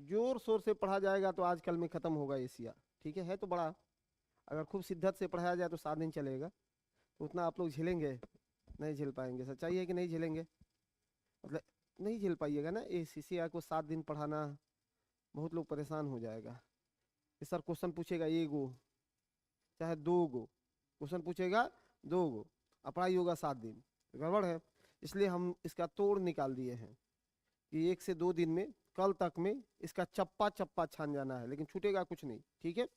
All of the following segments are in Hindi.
जोर शोर से पढ़ा जाएगा तो आजकल में खत्म होगा एशिया। ठीक है तो बड़ा, अगर खूब शिद्दत से पढ़ाया जाए तो 7 दिन चलेगा। तो उतना आप लोग झेलेंगे? नहीं झेल पाएंगे। सच्चाई है कि नहीं झेलेंगे? मतलब नहीं झेल पाइएगा ना, एशिया को 7 दिन पढ़ाना, बहुत लोग परेशान हो जाएगा। कि सर क्वेश्चन पूछेगा 1 गो चाहे 2 गो, क्वेश्चन पूछेगा 2 गो, और पढ़ाई होगा 7 दिन, तो गड़बड़ है। इसलिए हम इसका तोड़ निकाल दिए हैं कि 1 से 2 दिन में, कल तक में इसका चप्पा चप्पा छान जाना है, लेकिन छूटेगा कुछ नहीं। ठीक है,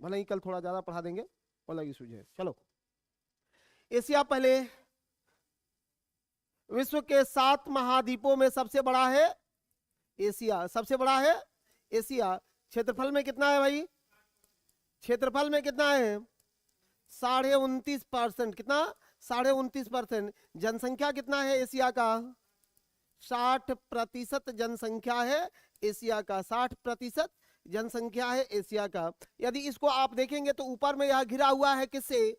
भले ही कल थोड़ा ज्यादा पढ़ा देंगे, वो अलग इशू है। चलो, एशिया पहले विश्व के 7 महाद्वीपों में सबसे बड़ा है एशिया। सबसे बड़ा है एशिया। क्षेत्रफल में कितना है भाई? क्षेत्रफल में कितना है? 29.5%। कितना? 29.5%। जनसंख्या कितना है एशिया का? 60% जनसंख्या है एशिया का। 60% जनसंख्या है एशिया का। यदि इसको आप देखेंगे तो ऊपर में यह घिरा हुआ है किससे?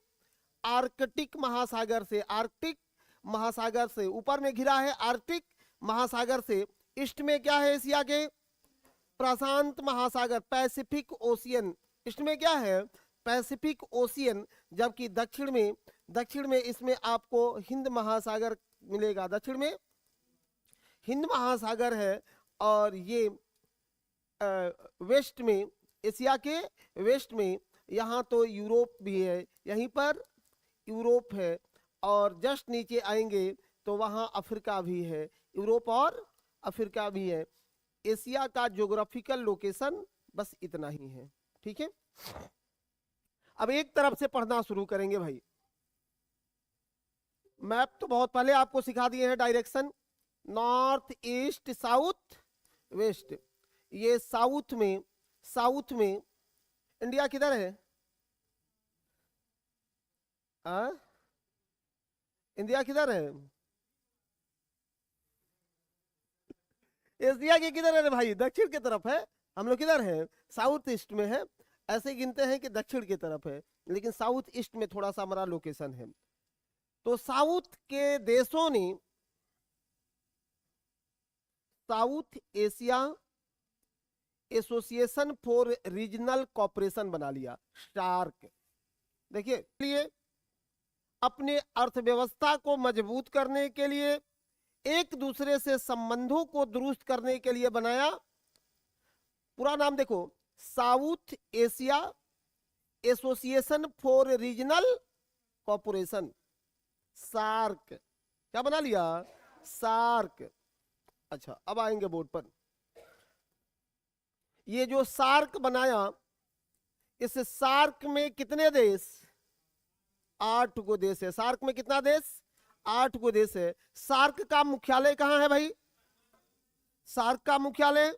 आर्कटिक महासागर से। आर्कटिक महासागर से ऊपर में घिरा है, आर्कटिक महासागर से। ईस्ट में क्या है एशिया के? प्रशांत महासागर, पैसिफिक ओशियन। ईस्ट में क्या है? Pacific ocean. जबकि दक्षिण में इसमें आपको हिंद महासागर मिलेगा। दक्षिण में हिंद महासागर है। और ये वेस्ट में, एशिया के वेस्ट में यहाँ तो यूरोप भी है, यहीं पर यूरोप है। और जस्ट नीचे आएंगे तो वहाँ अफ्रीका भी है। यूरोप और अफ्रीका भी है। एशिया का ज्योग्राफिकल लोकेशन बस इतना ही है। ठीक है, अब एक तरफ से पढ़ना शुरू करेंगे भाई। मैप तो बहुत पहले आपको सिखा दिए हैं, direction north east south west. ये साउथ में इंडिया किधर है? इंडिया किधर है? एशिया के किधर है भाई? दक्षिण की तरफ है। हम लोग किधर है? साउथ ईस्ट में है। ऐसे गिनते हैं कि दक्षिण की तरफ है, लेकिन साउथ ईस्ट में थोड़ा सा हमारा लोकेशन है। तो साउथ के देशों ने south Asia association for regional cooperation बना लिया, सार्क। देखिए, लिए अपने अर्थव्यवस्था को मजबूत करने के लिए, एक दूसरे से संबंधों को दुरुस्त करने के लिए बनाया। पूरा नाम देखो, south Asia association for regional cooperation, SAARC. क्या बना लिया? सार्क। अच्छा, अब आएंगे बोर्ड पर। ये जो सार्क बनाया, इस सार्क में कितने देश? 8 गो देश है। सार्क में कितना देश? 8 गो देश है। सार्क का मुख्यालय कहाँ है भाई? सार्क का मुख्यालय।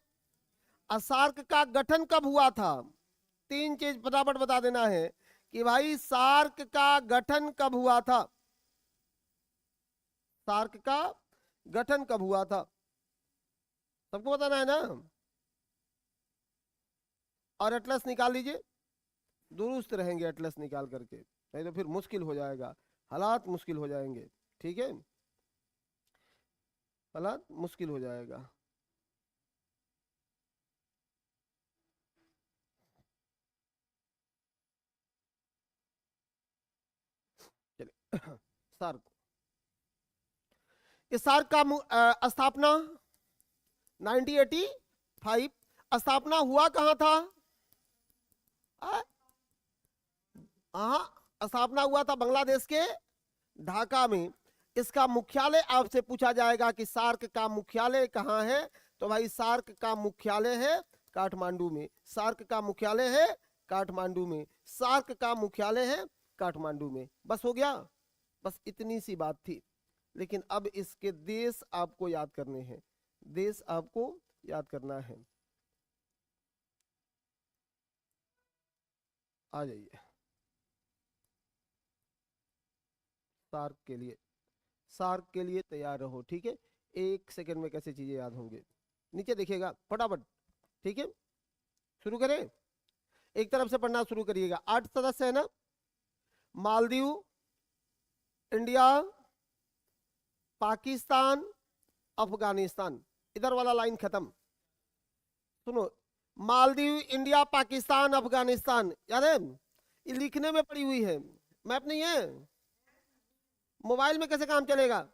और सार्क का गठन कब हुआ था? 3 चीज फटाफट बता देना है कि भाई सार्क का गठन कब हुआ था। सार्क का गठन कब हुआ था सबको बताना है ना। और एटलस निकाल लीजिए, दुरुस्त रहेंगे एटलस निकाल करके, नहीं तो फिर मुश्किल हो जाएगा, हालात मुश्किल हो जाएंगे। ठीक है, हालात मुश्किल हो जाएगा। चलिए, सार्क। इस सार्क का स्थापना 1985। स्थापना हुआ कहां था? हाँ, स्थापना हुआ था बांग्लादेश के ढाका में। इसका मुख्यालय आपसे पूछा जाएगा कि सार्क का मुख्यालय कहाँ है, तो भाई सार्क का मुख्यालय है काठमांडू में। सार्क का मुख्यालय है काठमांडू में। सार्क का मुख्यालय है काठमांडू में। बस हो गया, बस इतनी सी बात थी। लेकिन अब इसके देश आपको याद करने हैं, देश आपको याद करना है। आ जाइए सार्क के लिए, सार्क के लिए तैयार रहो। ठीक है, 1 सेकंड में कैसे चीजें याद होंगे, नीचे देखिएगा फटाफट। ठीक है, शुरू करें। एक तरफ से पढ़ना शुरू करिएगा। 8 सदस्य है ना, मालदीव, इंडिया, पाकिस्तान, अफगानिस्तान। इधर वाला लाइन खत्म। सुनो, मालदीव, इंडिया, पाकिस्तान, अफगानिस्तान, याद है? ये लिखने में पड़ी हुई है, मैप नहीं है। मोबाइल में कैसे काम चलेगा?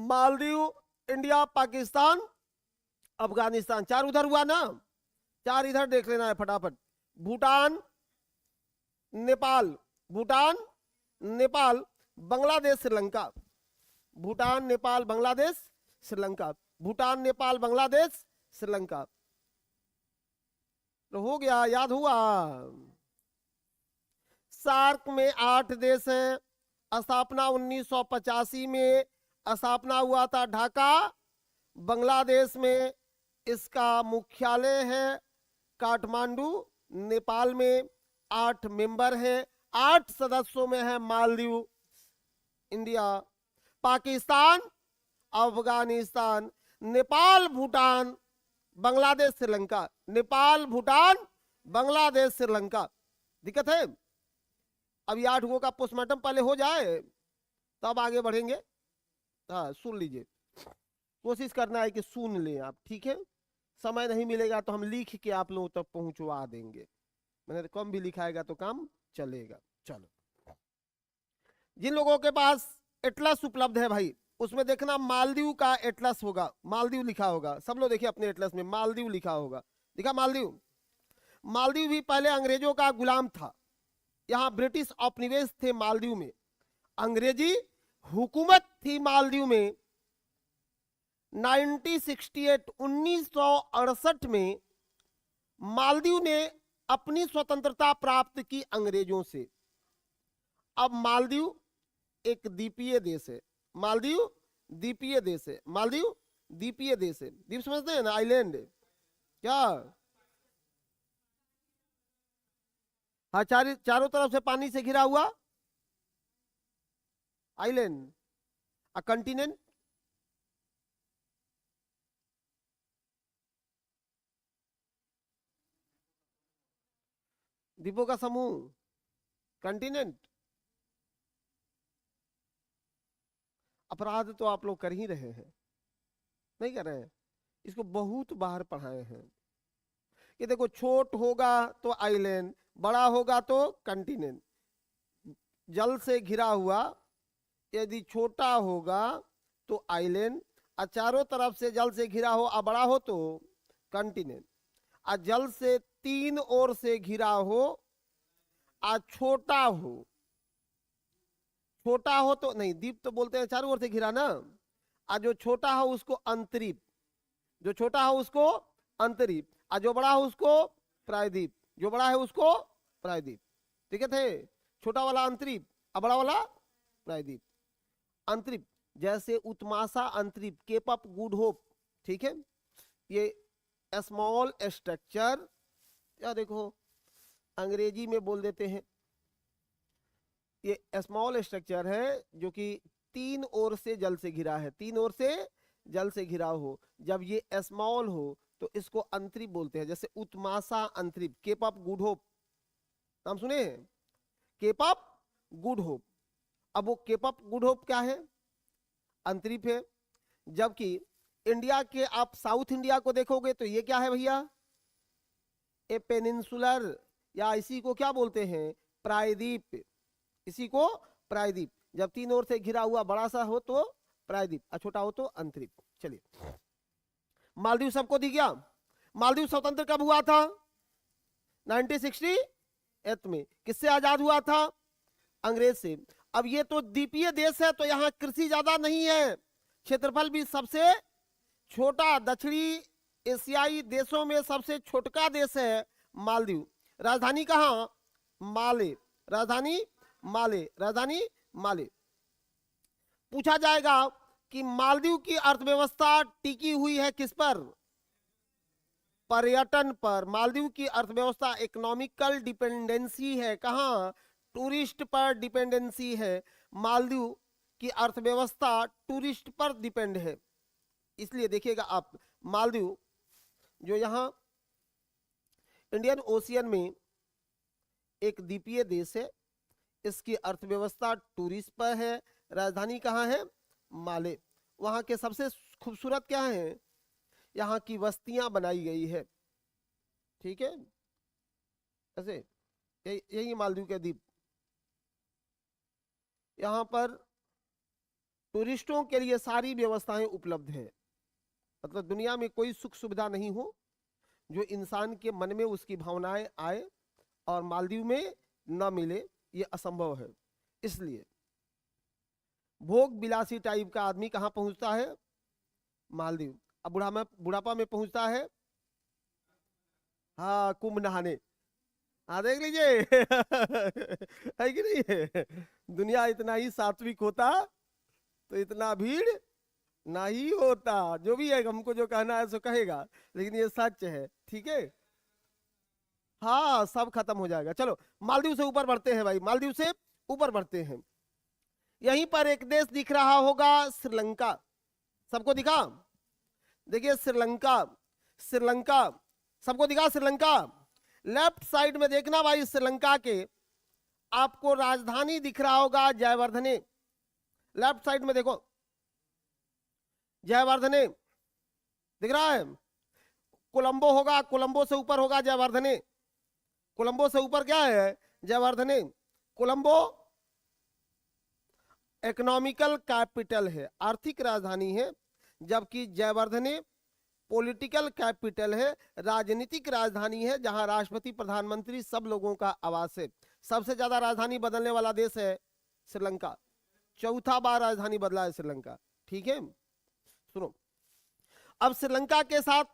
मालदीव, इंडिया, पाकिस्तान, अफगानिस्तान, चार उधर हुआ ना, चार इधर देख लेना है फटाफट। भूटान, नेपाल, भूटान, नेपाल, बांग्लादेश, श्रीलंका। भूटान, नेपाल, बांग्लादेश, श्रीलंका। भूटान, नेपाल, बांग्लादेश, श्रीलंका। तो हो गया, याद हुआ? सार्क में 8 देश हैं। स्थापना 1985 में स्थापना हुआ था ढाका, बांग्लादेश में इसका मुख्यालय है काठमांडू। नेपाल में 8 मेंबर हैं, 8 सदस्यों में है मालदीव, इंडिया, पाकिस्तान, अफगानिस्तान, नेपाल, भूटान, बांग्लादेश, श्रीलंका। नेपाल, भूटान, बांग्लादेश, श्रीलंका। दिक्कत है? अब ये 8 गो का पोस्टमार्टम पहले हो जाए तब आगे बढ़ेंगे। हाँ, सुन लीजिए, कोशिश करना है कि सुन लें आप, ठीक है? समय नहीं मिलेगा तो हम लिख के आप लोगों तक पहुंचवा देंगे। मैंने कम भी लिखाएगा तो काम चलेगा। चलो, जिन लोगों के पास एटलस उपलब्ध है भाई, उसमें देखना मालदीव का एटलस होगा, मालदीव लिखा होगा। सब लोग देखिए अपने एटलस में मालदीव लिखा होगा, दिखा मालदीव। मालदीव भी पहले अंग्रेजों का गुलाम था। यहाँ ब्रिटिश औपनिवेश थे मालदीव में, अंग्रेजी हुकूमत थी मालदीव में। 1968 में मालदीव ने अपनी स्वतंत्रता प्राप्त की अंग्रेजों से। अब मालदीव एक द्वीपीय देश है, मालदीव द्वीपीय देश है, मालदीव द्वीपीय देश है। द्वीप समझते हैं ना, आइलैंड क्या? हाँ, चारों तरफ से पानी से घिरा हुआ आइलैंड, अ कंटिनेंट। द्वीपों का समूह, कंटिनेंट। अपराध तो आप लोग कर ही रहे हैं, नहीं कर रहे हैं? इसको बहुत बाहर पढ़ाए हैं कि देखो, छोट होगा तो आइलैंड, बड़ा होगा तो कंटिनेंट। जल से घिरा हुआ यदि छोटा होगा तो आइलैंड, और चारों तरफ से जल से घिरा हो और बड़ा हो तो कंटिनेंट। और जल से 3 ओर से घिरा हो और छोटा हो, छोटा हो तो नहीं, द्वीप तो बोलते हैं चारों ओर से घिरा ना। और जो छोटा हो उसको अंतरीप, जो छोटा हो उसको अंतरीप, और जो बड़ा हो उसको प्रायद्वीप, जो बड़ा है उसको प्रायद्वीप। ठीक है थे? छोटा वाला अंतरीप और बड़ा वाला प्रायद्वीप। अंतरिप जैसे उत्माशा अंतरिप, केप ऑफ गुड होप, ठीक है? ये स्मॉल स्ट्रक्चर, या देखो अंग्रेजी में बोल देते हैं, ये स्मॉल स्ट्रक्चर है जो कि 3 ओर से जल से घिरा है, 3 ओर से जल से घिरा हो। जब ये स्मॉल हो तो इसको अंतरिप बोलते हैं, जैसे उत्माशा अंतरिप, केप ऑफ गुड होप, नाम सुने हैं? Cape of good hope. अब वो केप ऑफ गुड होप क्या है? अंतरिप है। जबकि इंडिया के आप साउथ इंडिया को देखोगे तो ये क्या है भैया? ए पेनिनसुलर, या इसी को क्या बोलते हैं? प्रायद्वीप। इसी को प्रायद्वीप। जब 3 ओर से घिरा हुआ बड़ा सा हो तो प्रायद्वीप, और छोटा हो तो अंतरिप। चलिए, मालदीव सबको दी गया। मालदीव स्वतंत्र कब हुआ था? 1968 में। किससे आजाद हुआ था? अंग्रेज से। अब ये तो द्वीपीय देश है तो यहाँ कृषि ज्यादा नहीं है, क्षेत्रफल भी सबसे छोटा, दक्षिणी एशियाई देशों में सबसे छोटका देश है मालदीव। राजधानी कहाँ? माले। राजधानी माले, राजधानी माले। पूछा जाएगा कि मालदीव की अर्थव्यवस्था टिकी हुई है किस पर? पर्यटन पर। मालदीव की अर्थव्यवस्था इकोनॉमिकल डिपेंडेंसी है, कहाँ? टूरिस्ट पर डिपेंडेंसी है। मालदीव की अर्थव्यवस्था टूरिस्ट पर डिपेंड है। इसलिए देखिएगा आप, मालदीव जो यहाँ इंडियन ओशियन में एक द्वीपीय देश है, इसकी अर्थव्यवस्था टूरिस्ट पर है। राजधानी कहाँ है? माले। वहाँ के सबसे खूबसूरत क्या है, यहाँ की बस्तियां बनाई गई है, ठीक है, ऐसे यही मालदीव के द्वीप। यहाँ पर टूरिस्टों के लिए सारी व्यवस्थाएं उपलब्ध है, मतलब दुनिया में कोई सुख सुविधा नहीं हो जो इंसान के मन में उसकी भावनाएं आए और मालदीव में न मिले, ये असंभव है। इसलिए भोग विलासी टाइप का आदमी कहाँ पहुंचता है, मालदीव। अब बुढ़ापा में पहुंचता है, हाँ, कुंभ नहाने। हाँ देख लीजिए है कि नहीं है? दुनिया इतना ही सात्विक होता तो इतना भीड़ नहीं होता। जो भी है, हमको जो कहना है सो कहेगा, लेकिन ये सच है, ठीक है। हाँ, सब खत्म हो जाएगा। चलो मालदीव से ऊपर बढ़ते हैं भाई, मालदीव से ऊपर बढ़ते हैं। यहीं पर एक देश दिख रहा होगा, श्रीलंका। सबको दिखा? देखिए श्रीलंका, श्रीलंका सबको दिखा? श्रीलंका लेफ्ट साइड में देखना भाई, श्रीलंका के आपको राजधानी दिख रहा होगा जयवर्धने। लेफ्ट साइड में देखो, जयवर्धने दिख रहा है। कोलंबो होगा, कोलंबो से ऊपर होगा जयवर्धने। कोलंबो से ऊपर क्या है? जयवर्धने। कोलंबो इकोनॉमिकल कैपिटल है, आर्थिक राजधानी है, जबकि जयवर्धने पॉलिटिकल कैपिटल है, राजनीतिक राजधानी है, जहां राष्ट्रपति प्रधानमंत्री सब लोगों का आवास है। सबसे ज्यादा राजधानी बदलने वाला देश है श्रीलंका, चौथा बार राजधानी बदला है श्रीलंका, ठीक है। सुनो, अब श्रीलंका के साथ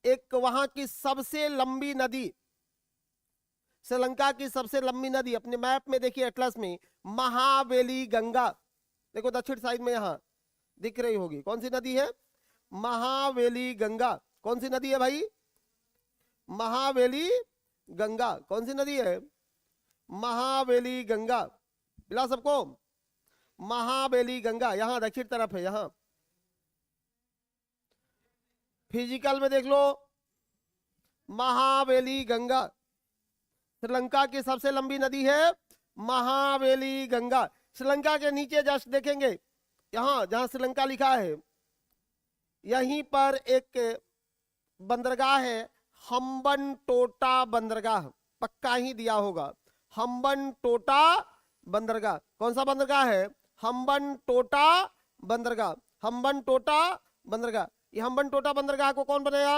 एक वहां की सबसे लंबी नदी, श्रीलंका की सबसे लंबी नदी अपने मैप में देखिए, एटलस में, महावेली गंगा। देखो दक्षिण साइड में यहां दिख रही होगी, कौन सी नदी है? महावेली गंगा। कौन सी नदी है भाई? महावेली गंगा। कौन सी नदी है? महावेली गंगा। मिला सबको? महावेली गंगा यहां दक्षिण तरफ है। यहां फिजिकल में देख लो, महावेली गंगा श्रीलंका की सबसे लंबी नदी है, महावेली गंगा। श्रीलंका के नीचे जस्ट देखेंगे, यहां जहां श्रीलंका लिखा है, यहीं पर एक बंदरगाह है, हम्बनटोटा बंदरगाह, पक्का ही दिया होगा, हम्बनटोटा बंदरगाह। कौन सा बंदरगाह है? हम्बनटोटा बंदरगाह। हम्बनटोटा बंदरगाह। ये हम्बनटोटा बंदरगाह को कौन बनाया?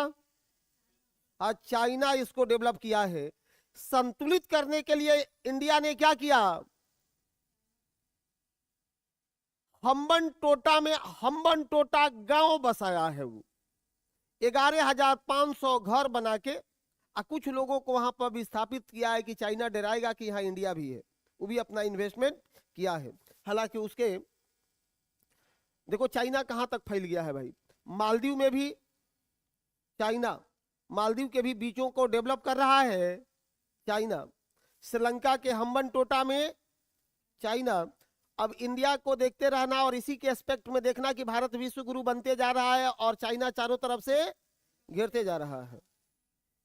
आज चाइना इसको डेवलप किया है। संतुलित करने के लिए इंडिया ने क्या किया? हम्बनटोटा में हम्बनटोटा गांव बसाया है। वो 11,500 घर बना के कुछ लोगों को वहां पर विस्थापित किया है कि चाइना डराएगा कि यहाँ इंडिया भी है। वो भी अपना इन्वेस्टमेंट किया है। हालांकि उसके देखो चाइना कहां तक फैल गया है भाई, मालदीव में भी चाइना, मालदीव के भी बीचों को डेवलप कर रहा है चाइना, श्रीलंका के हम्बनटोटा में चाइना। अब इंडिया को देखते रहना और इसी के एस्पेक्ट में देखना कि भारत विश्व गुरु बनते जा रहा है और चाइना चारों तरफ से घेरते जा रहा है।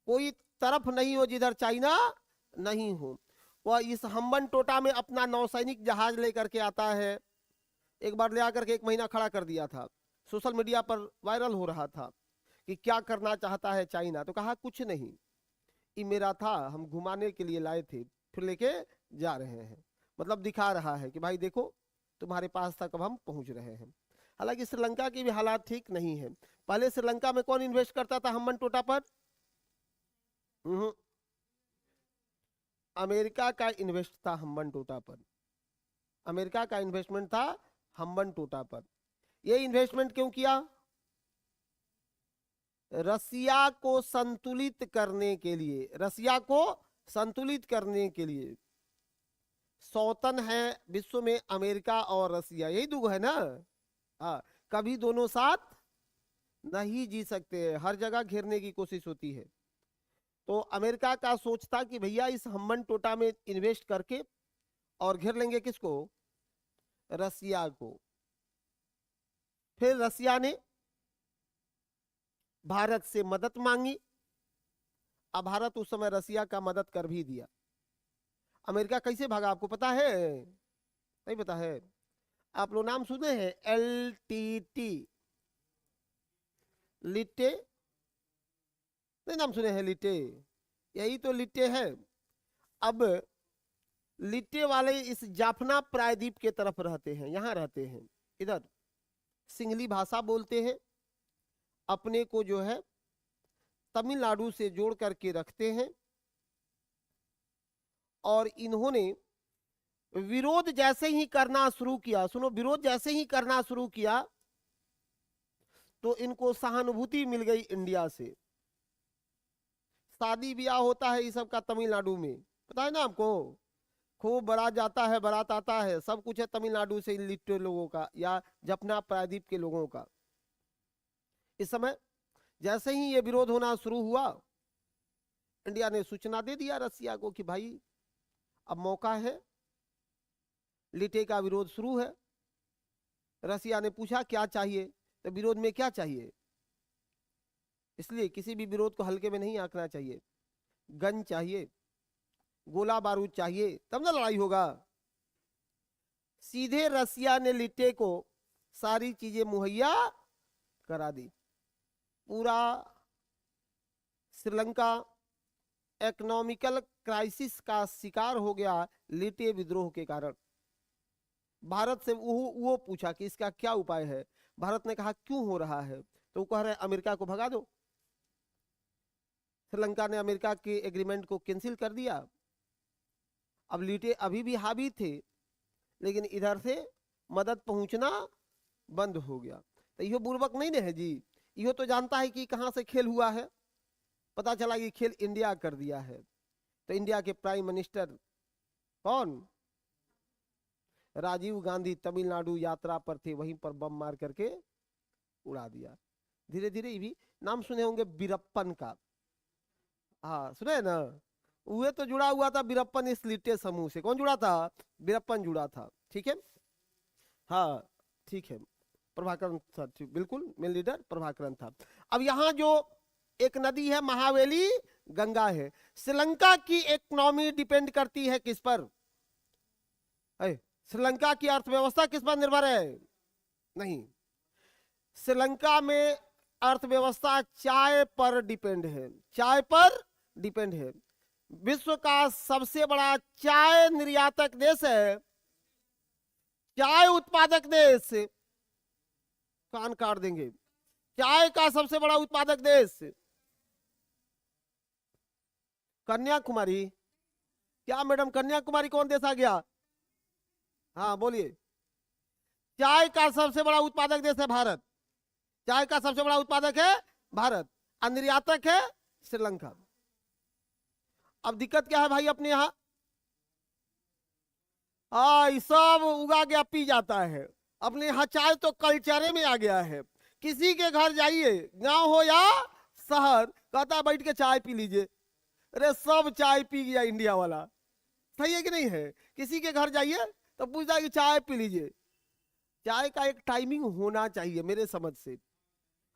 कोई तरफ नहीं हो जिधर चाइना नहीं हो। वह इस हम्बनटोटा में अपना नौसैनिक जहाज लेकर के आता है। एक बार ले आकर के 1 महीना खड़ा कर दिया था, सोशल मीडिया पर वायरल हो रहा था कि क्या करना चाहता है चाइना। तो कहा कुछ नहीं, ये मेरा था, हम घुमाने के लिए लाए थे, फिर लेके जा रहे हैं। मतलब दिखा रहा है कि भाई देखो तुम्हारे पास तक अब हम पहुंच रहे हैं। हालांकि श्रीलंका की भी हालात ठीक नहीं है। पहले श्रीलंका में कौन इन्वेस्ट करता था हम्बनटोटा पर? अमेरिका का इन्वेस्ट था हम्बनटोटा पर, अमेरिका का इन्वेस्टमेंट था हम्बनटोटा पर। ये इन्वेस्टमेंट क्यों किया? रसिया को संतुलित करने के लिए, रसिया को संतुलित करने के लिए। सौतन है विश्व में अमेरिका और रसिया, यही दो है ना। हाँ, कभी दोनों साथ नहीं जी सकते, हर जगह घेरने की कोशिश होती है। तो अमेरिका का सोच था कि भैया इस हम्बनटोटा में इन्वेस्ट करके और घेर लेंगे किसको? रसिया को। फिर रसिया ने भारत से मदद मांगी। अब भारत उस समय रसिया का मदद कर भी दिया। अमेरिका कैसे भागा आपको पता है? नहीं पता है? आप लोग नाम सुने हैं? LTT, लिट्टे, नहीं नाम सुने हैं लिट्टे, यही तो लिट्टे है। अब लिट्टे वाले इस जाफना प्रायद्वीप के तरफ रहते हैं, यहाँ रहते हैं, इधर सिंहली भाषा बोलते हैं, अपने को जो है तमिलनाडु से जोड़ करके रखते हैं। और इन्होंने विरोध जैसे ही करना शुरू किया, सुनो, विरोध जैसे ही करना शुरू किया तो इनको सहानुभूति मिल गई इंडिया से। शादी ब्याह होता है ये सब का तमिलनाडु में, पता है ना आपको, खूब बारात जाता है, बारात आता है, सब कुछ है तमिलनाडु से लिट्टे लोगों का या जपना प्रायद्वीप के लोगों का। इस समय जैसे ही ये विरोध होना शुरू हुआ, इंडिया ने सूचना दे दिया रसिया को कि भाई अब मौका है, लिट्टे का विरोध शुरू है। रसिया ने पूछा क्या चाहिए, तो विरोध में क्या चाहिए, इसलिए किसी भी विरोध को हल्के में नहीं आंकना चाहिए। गन चाहिए, गोला बारूद चाहिए, तब ना लड़ाई होगा। सीधे रसिया ने लिट्टे को सारी चीजें मुहैया करा दी। पूरा श्रीलंका इकोनॉमिकल क्राइसिस का शिकार हो गया लिट्टे विद्रोह के कारण। भारत से वो पूछा कि इसका क्या उपाय है। भारत ने कहा क्यों हो रहा है, तो वो कह रहे अमेरिका को भगा दो। श्रीलंका ने अमेरिका के एग्रीमेंट को कैंसिल कर दिया। अब लिट्टे अभी भी हावी थे, लेकिन इधर से मदद पहुंचना बंद हो गया। तो यो बुर्बक नहीं है जी, यो तो जानता है कि कहां से खेल हुआ है। पता चला कि खेल इंडिया कर दिया है। तो इंडिया के प्राइम मिनिस्टर कौन, राजीव गांधी, तमिलनाडु यात्रा पर थे, वहीं पर बम मार करके उड़ा दिया। धीरे धीरे ये भी नाम सुने होंगे वीरप्पन का, हाँ सुने ना, वो तो जुड़ा हुआ था वीरप्पन इस लिट्टे समूह से। कौन जुड़ा था, वीरप्पन जुड़ा था, ठीक है, हाँ ठीक है, प्रभाकरण था, बिल्कुल मेन लीडर प्रभाकरण था। अब यहाँ जो एक नदी है महावेली गंगा है। श्रीलंका की इकोनॉमी डिपेंड करती है किस पर, श्रीलंका की अर्थव्यवस्था किस पर निर्भर है, नहीं, श्रीलंका में अर्थव्यवस्था चाय पर डिपेंड है, चाय पर डिपेंड है। विश्व का सबसे बड़ा चाय निर्यातक देश है, चाय उत्पादक देश, कान काट देंगे, चाय का सबसे बड़ा उत्पादक देश कन्याकुमारी। क्या मैडम, कन्याकुमारी कौन देश आ गया, हाँ बोलिए। चाय का सबसे बड़ा उत्पादक देश है भारत, चाय का सबसे बड़ा उत्पादक है भारत, और निर्यातक है श्रीलंका। अब दिक्कत क्या है भाई, अपने यहाँ सब उगा गया पी जाता है। अपने यहाँ चाय तो कल्चरे में आ गया है। किसी के घर जाइए, गांव हो या शहर, कहता है बैठ के चाय पी लीजिए। अरे सब चाय पी गया इंडिया वाला, सही है कि नहीं है। किसी के घर जाइए तो पूछता है कि चाय पी लीजिए। चाय का एक टाइमिंग होना चाहिए मेरे समझ से।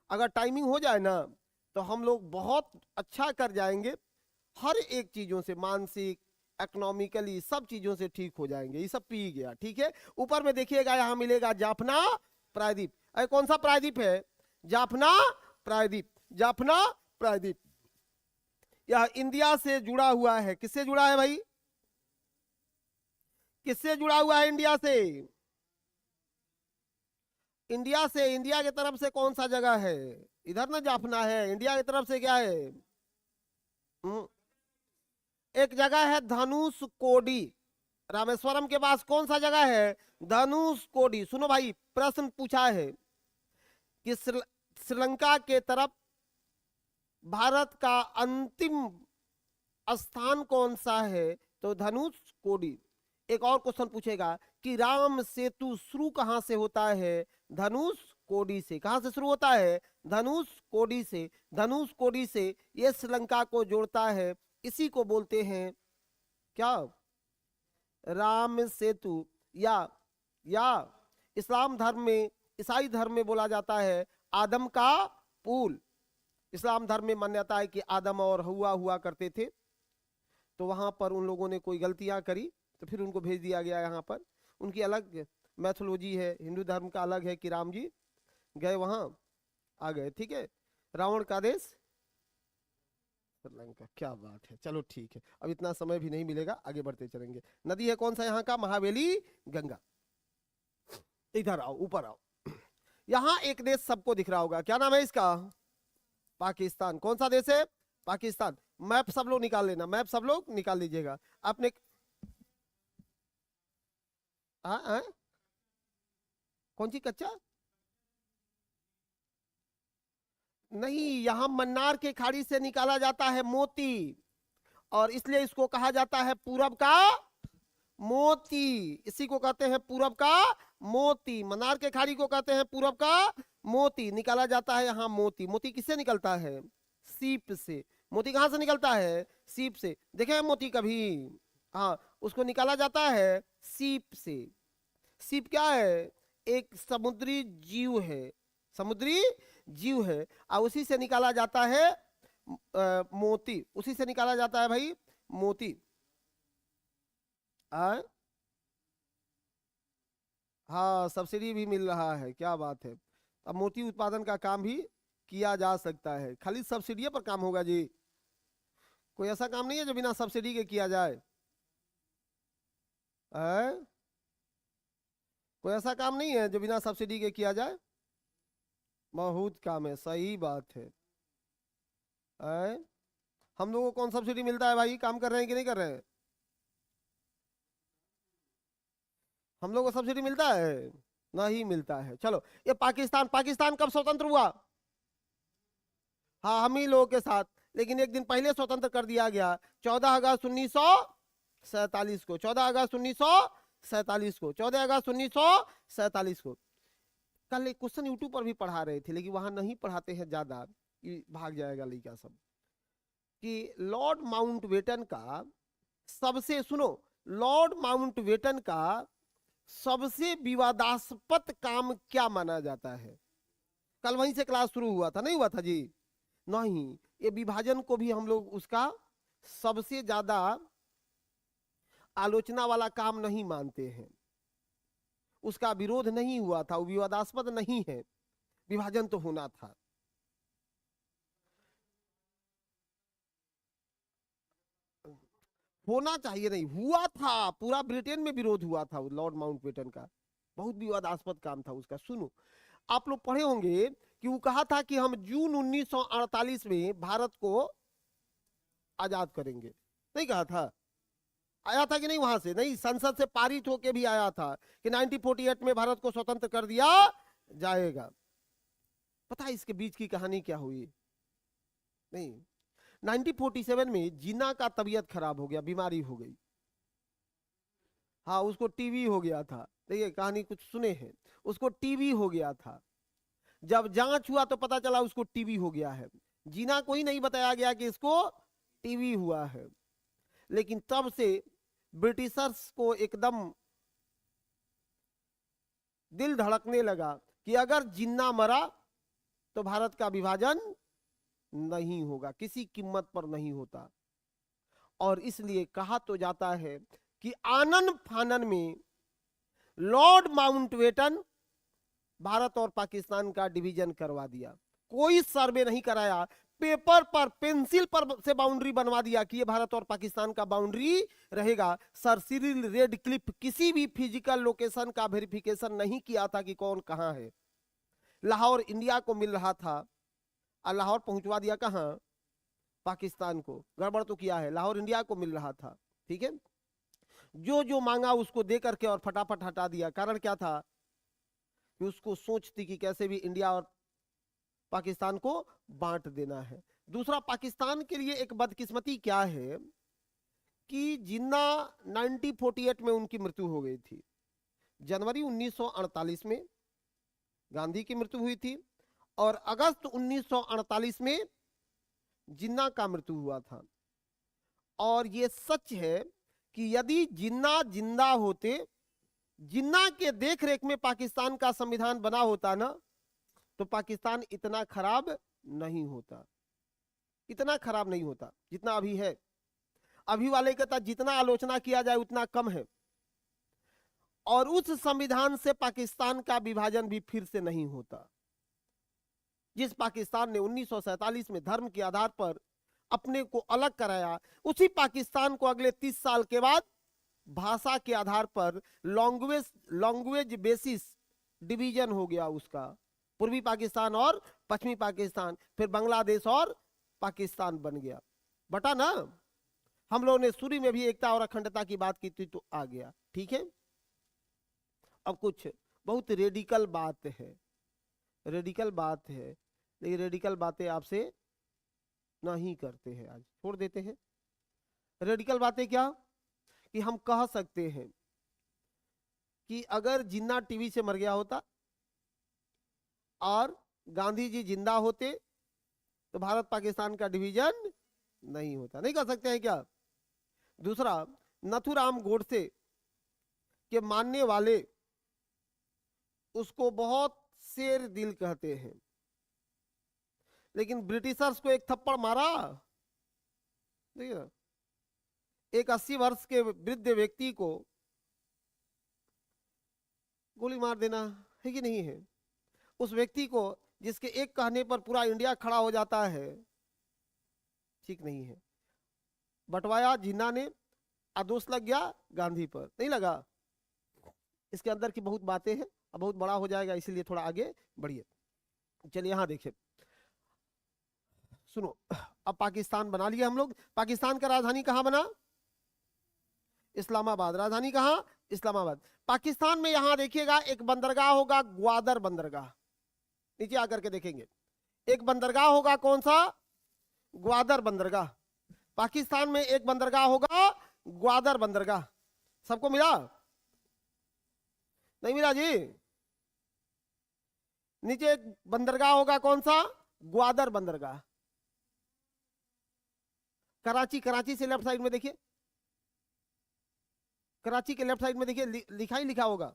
अगर टाइमिंग हो जाए ना तो हम लोग बहुत अच्छा कर जाएंगे, हर एक चीजों से, मानसिक इकोनॉमिकली सब चीजों से ठीक हो जाएंगे। ये सब पी गया, ठीक है। ऊपर में देखिएगा यहाँ मिलेगा जाफना प्रायद्वीप। अरे कौन सा प्रायद्वीप है, जाफना प्रायद्वीप, जाफना प्रायद्वीप। यह इंडिया से जुड़ा हुआ है। किससे जुड़ा है भाई, किससे जुड़ा हुआ है, इंडिया से, इंडिया से। इंडिया की तरफ से कौन सा जगह है, इधर ना जाफना है, इंडिया की तरफ से क्या है, एक जगह है धनुषकोडी, रामेश्वरम के पास कौन सा जगह है, धनुषकोडी। सुनो भाई, प्रश्न पूछा है कि श्रीलंका के तरफ भारत का अंतिम स्थान कौन सा है, तो धनुषकोडी। एक और क्वेश्चन पूछेगा कि राम सेतु शुरू कहां से होता है, धनुषकोडी से। कहां से शुरू होता है, धनुषकोडी से। धनुषकोडी से ये श्रीलंका को जोड़ता है, इसी को बोलते हैं क्या, राम सेतु। या इस्लाम धर्म में, ईसाई धर्म में बोला जाता है आदम का पुल। इस्लाम धर्म में मान्यता है कि आदम और हवा हुआ करते थे, तो वहां पर उन लोगों ने कोई गलतियां करी तो फिर उनको भेज दिया गया यहाँ पर। उनकी अलग मैथोलॉजी है, हिंदू धर्म का अलग है कि राम जी गए वहां आ गए, ठीक है। रावण का देश श्रीलंका। क्या बात है, चलो ठीक है, अब इतना समय भी नहीं मिलेगा, आगे बढ़ते चलेंगे। नदी है कौन सा यहाँ का? महावेली गंगा। इधर आओ, ऊपर आओ। यहाँ एक देश सबको दिख रहा होगा, क्या नाम है इसका? पाकिस्तान। कौन सा देश है? पाकिस्तान। मैप सब लोग निकाल लेना, मैप सब लोग निकाल लीजिएगा आपने। हाँ, कौन सी कच्चा? नहीं, यहां मन्नार के खाड़ी से निकाला जाता है मोती, और इसलिए इसको कहा जाता है पूरब का मोती। इसी को कहते हैं पूरब का मोती। मन्नार के खाड़ी को कहते हैं पूरब का मोती। निकाला जाता है यहाँ मोती। मोती किससे निकलता है? सीप से। मोती कहाँ से निकलता है? सीप से। देखे हैं मोती कभी? हाँ, उसको निकाला जाता है सीप से। सीप क्या है? एक समुद्री जीव है, समुद्री जीव है, और उसी से निकाला जाता है मोती। उसी से निकाला जाता है भाई मोती। हाँ, सब्सिडी भी मिल रहा है, क्या बात है। अब मोती उत्पादन का काम भी किया जा सकता है। खाली सब्सिडी पर काम होगा जी, कोई ऐसा काम नहीं है जो बिना सब्सिडी के किया जाए। कोई ऐसा काम नहीं है जो बिना सब्सिडी के किया जाए। बहुत काम है, सही बात है। हम लोगों को कौन सब्सिडी मिलता है भाई? काम कर रहे हैं कि नहीं कर रहे हैं? हम लोगों को सब्सिडी मिलता है? नहीं मिलता है। चलो, ये पाकिस्तान, पाकिस्तान कब स्वतंत्र हुआ? हाँ, हम ही लोगों के साथ, लेकिन एक दिन पहले स्वतंत्र कर दिया गया, 14 अगस्त 1947 को। 14 अगस्त 1947 को। 14 अगस्त 1947 को। कल एक क्वेश्चन यूट्यूब पर भी पढ़ा रहे थे, लेकिन वहां नहीं पढ़ाते हैं ज्यादा, भाग जाएगा लड़का सब, कि लॉर्ड माउंटबेटन का सबसे, सुनो, लॉर्ड माउंटबेटन का सबसे विवादास्पद काम क्या माना जाता है? कल वहीं से क्लास शुरू हुआ था, नहीं हुआ था जी? नहीं, ये विभाजन को भी हम लोग उसका सबसे ज्यादा आलोचना वाला काम नहीं मानते हैं। उसका विरोध नहीं हुआ था, वो विवादास्पद नहीं है, विभाजन तो होना था। होना चाहिए, नहीं हुआ था। पूरा ब्रिटेन में विरोध हुआ था लॉर्ड माउंटबेटन का, बहुत विवादास्पद काम था उसका। सुनो, आप लोग पढ़े होंगे कि वो कहा था कि हम जून 1948 में भारत को आजाद करेंगे, नहीं कहा था? आया था कि नहीं? वहां से नहीं, संसद से पारित होके भी आया था कि 1948 में भारत को स्वतंत्र कर दिया जाएगा। पता है इसके बीच की कहानी क्या हुई? नहीं, 1947 में जिन्ना का तबीयत खराब हो गया, बीमारी हो गई। हाँ, उसको टीबी हो गया था। देखिए कहानी कुछ सुने हैं, उसको टीबी हो गया था। जब जांच हुआ तो पता चला उसको टीबी हो गया है। जिन्ना को ही नहीं बताया गया कि इसको टीबी हुआ है। लेकिन तब से ब्रिटिशर्स को एकदम दिल धड़कने लगा कि अगर जिन्ना मरा तो भारत का विभाजन नहीं होगा, किसी कीमत पर नहीं होता। और इसलिए कहा तो जाता है कि आनन फानन में लॉर्ड माउंटबेटन भारत और पाकिस्तान का डिवीजन करवा दिया। कोई सर्वे नहीं कराया, पेपर पर, पेंसिल पर से बाउंड्री बनवा दिया कि ये भारत और पाकिस्तान का बाउंड्री रहेगा। सर सिरिल रेडक्लिफ किसी भी फिजिकल लोकेशन का वेरिफिकेशन नहीं किया था कि कौन कहां है। लाहौर इंडिया को मिल रहा था और लाहौर पहुंचवा दिया कहां? पाकिस्तान को। गड़बड़ तो किया है, लाहौर इंडिया को मिल रहा था, ठीक है। जो जो मांगा उसको दे करके और फटाफट हटा दिया। कारण क्या था? कि उसको सोच थी कि कैसे भी इंडिया और पाकिस्तान को बांट देना है। दूसरा, पाकिस्तान के लिए एक बदकिस्मती क्या है कि जिन्ना 1948 में उनकी मृत्यु हो गई थी। जनवरी 1948 में गांधी की मृत्यु हुई थी और अगस्त 1948 में जिन्ना का मृत्यु हुआ था। और ये सच है कि यदि जिन्ना जिंदा होते, जिन्ना के देखरेख में पाकिस्तान का संविधान बना होता ना, तो पाकिस्तान इतना खराब नहीं होता, इतना खराब नहीं होता जितना अभी है। अभी वाले के तहत जितना आलोचना किया जाए उतना कम है। और उस संविधान से पाकिस्तान का विभाजन भी फिर से नहीं होता। जिस पाकिस्तान ने 1947 में धर्म के आधार पर अपने को अलग कराया, उसी पाकिस्तान को अगले 30 साल के बाद भाषा के आधार पर लैंग्वेज बेसिस डिवीजन हो गया उसका, पूर्वी पाकिस्तान और पश्चिमी पाकिस्तान, फिर बांग्लादेश और पाकिस्तान बन गया। बटा ना, हम लोगों ने शुरू में भी एकता और अखंडता की बात की थी तो आ गया। ठीक है, अब कुछ बहुत रेडिकल बात है, रेडिकल बात है, लेकिन रेडिकल बातें आपसे नहीं करते हैं, आज छोड़ देते हैं। रेडिकल बातें क्या कि हम कह सकते हैं कि अगर जिन्ना टीवी से मर गया होता और गांधी जी जिंदा होते तो भारत पाकिस्तान का डिवीजन नहीं होता। नहीं कह सकते हैं क्या? दूसरा, नथुराम गोडसे के मानने वाले उसको बहुत शेर दिल कहते हैं, लेकिन ब्रिटिशर्स को एक थप्पड़ मारा, देखिए ना, एक 80 वर्ष के वृद्ध व्यक्ति को गोली मार देना है कि नहीं है? उस व्यक्ति को जिसके एक कहने पर पूरा इंडिया खड़ा हो जाता है, ठीक नहीं है। बंटवाया जिन्ना ने, आदोष लग गया गांधी पर, नहीं लगा। इसके अंदर की बहुत बातें हैं, अब बहुत बड़ा हो जाएगा इसलिए थोड़ा आगे बढ़िए। चलिए यहां देखिए, सुनो, अब पाकिस्तान बना लिया हम लोग। पाकिस्तान का राजधानी कहां बना? इस्लामाबाद। राजधानी कहां? इस्लामाबाद। पाकिस्तान में यहां देखिएगा एक बंदरगाह होगा, ग्वादर बंदरगाह। नीचे आकर के देखेंगे, एक बंदरगाह होगा, कौन सा? ग्वादर बंदरगाह। पाकिस्तान में एक बंदरगाह होगा, ग्वादर बंदरगाह। सबको मिला? नहीं मिला जी? नीचे एक बंदरगाह होगा, कौन सा? ग्वादर बंदरगाह। कराची, कराची से लेफ्ट साइड में देखिए, कराची के लेफ्ट साइड में देखिए, लिखा ही लिखा होगा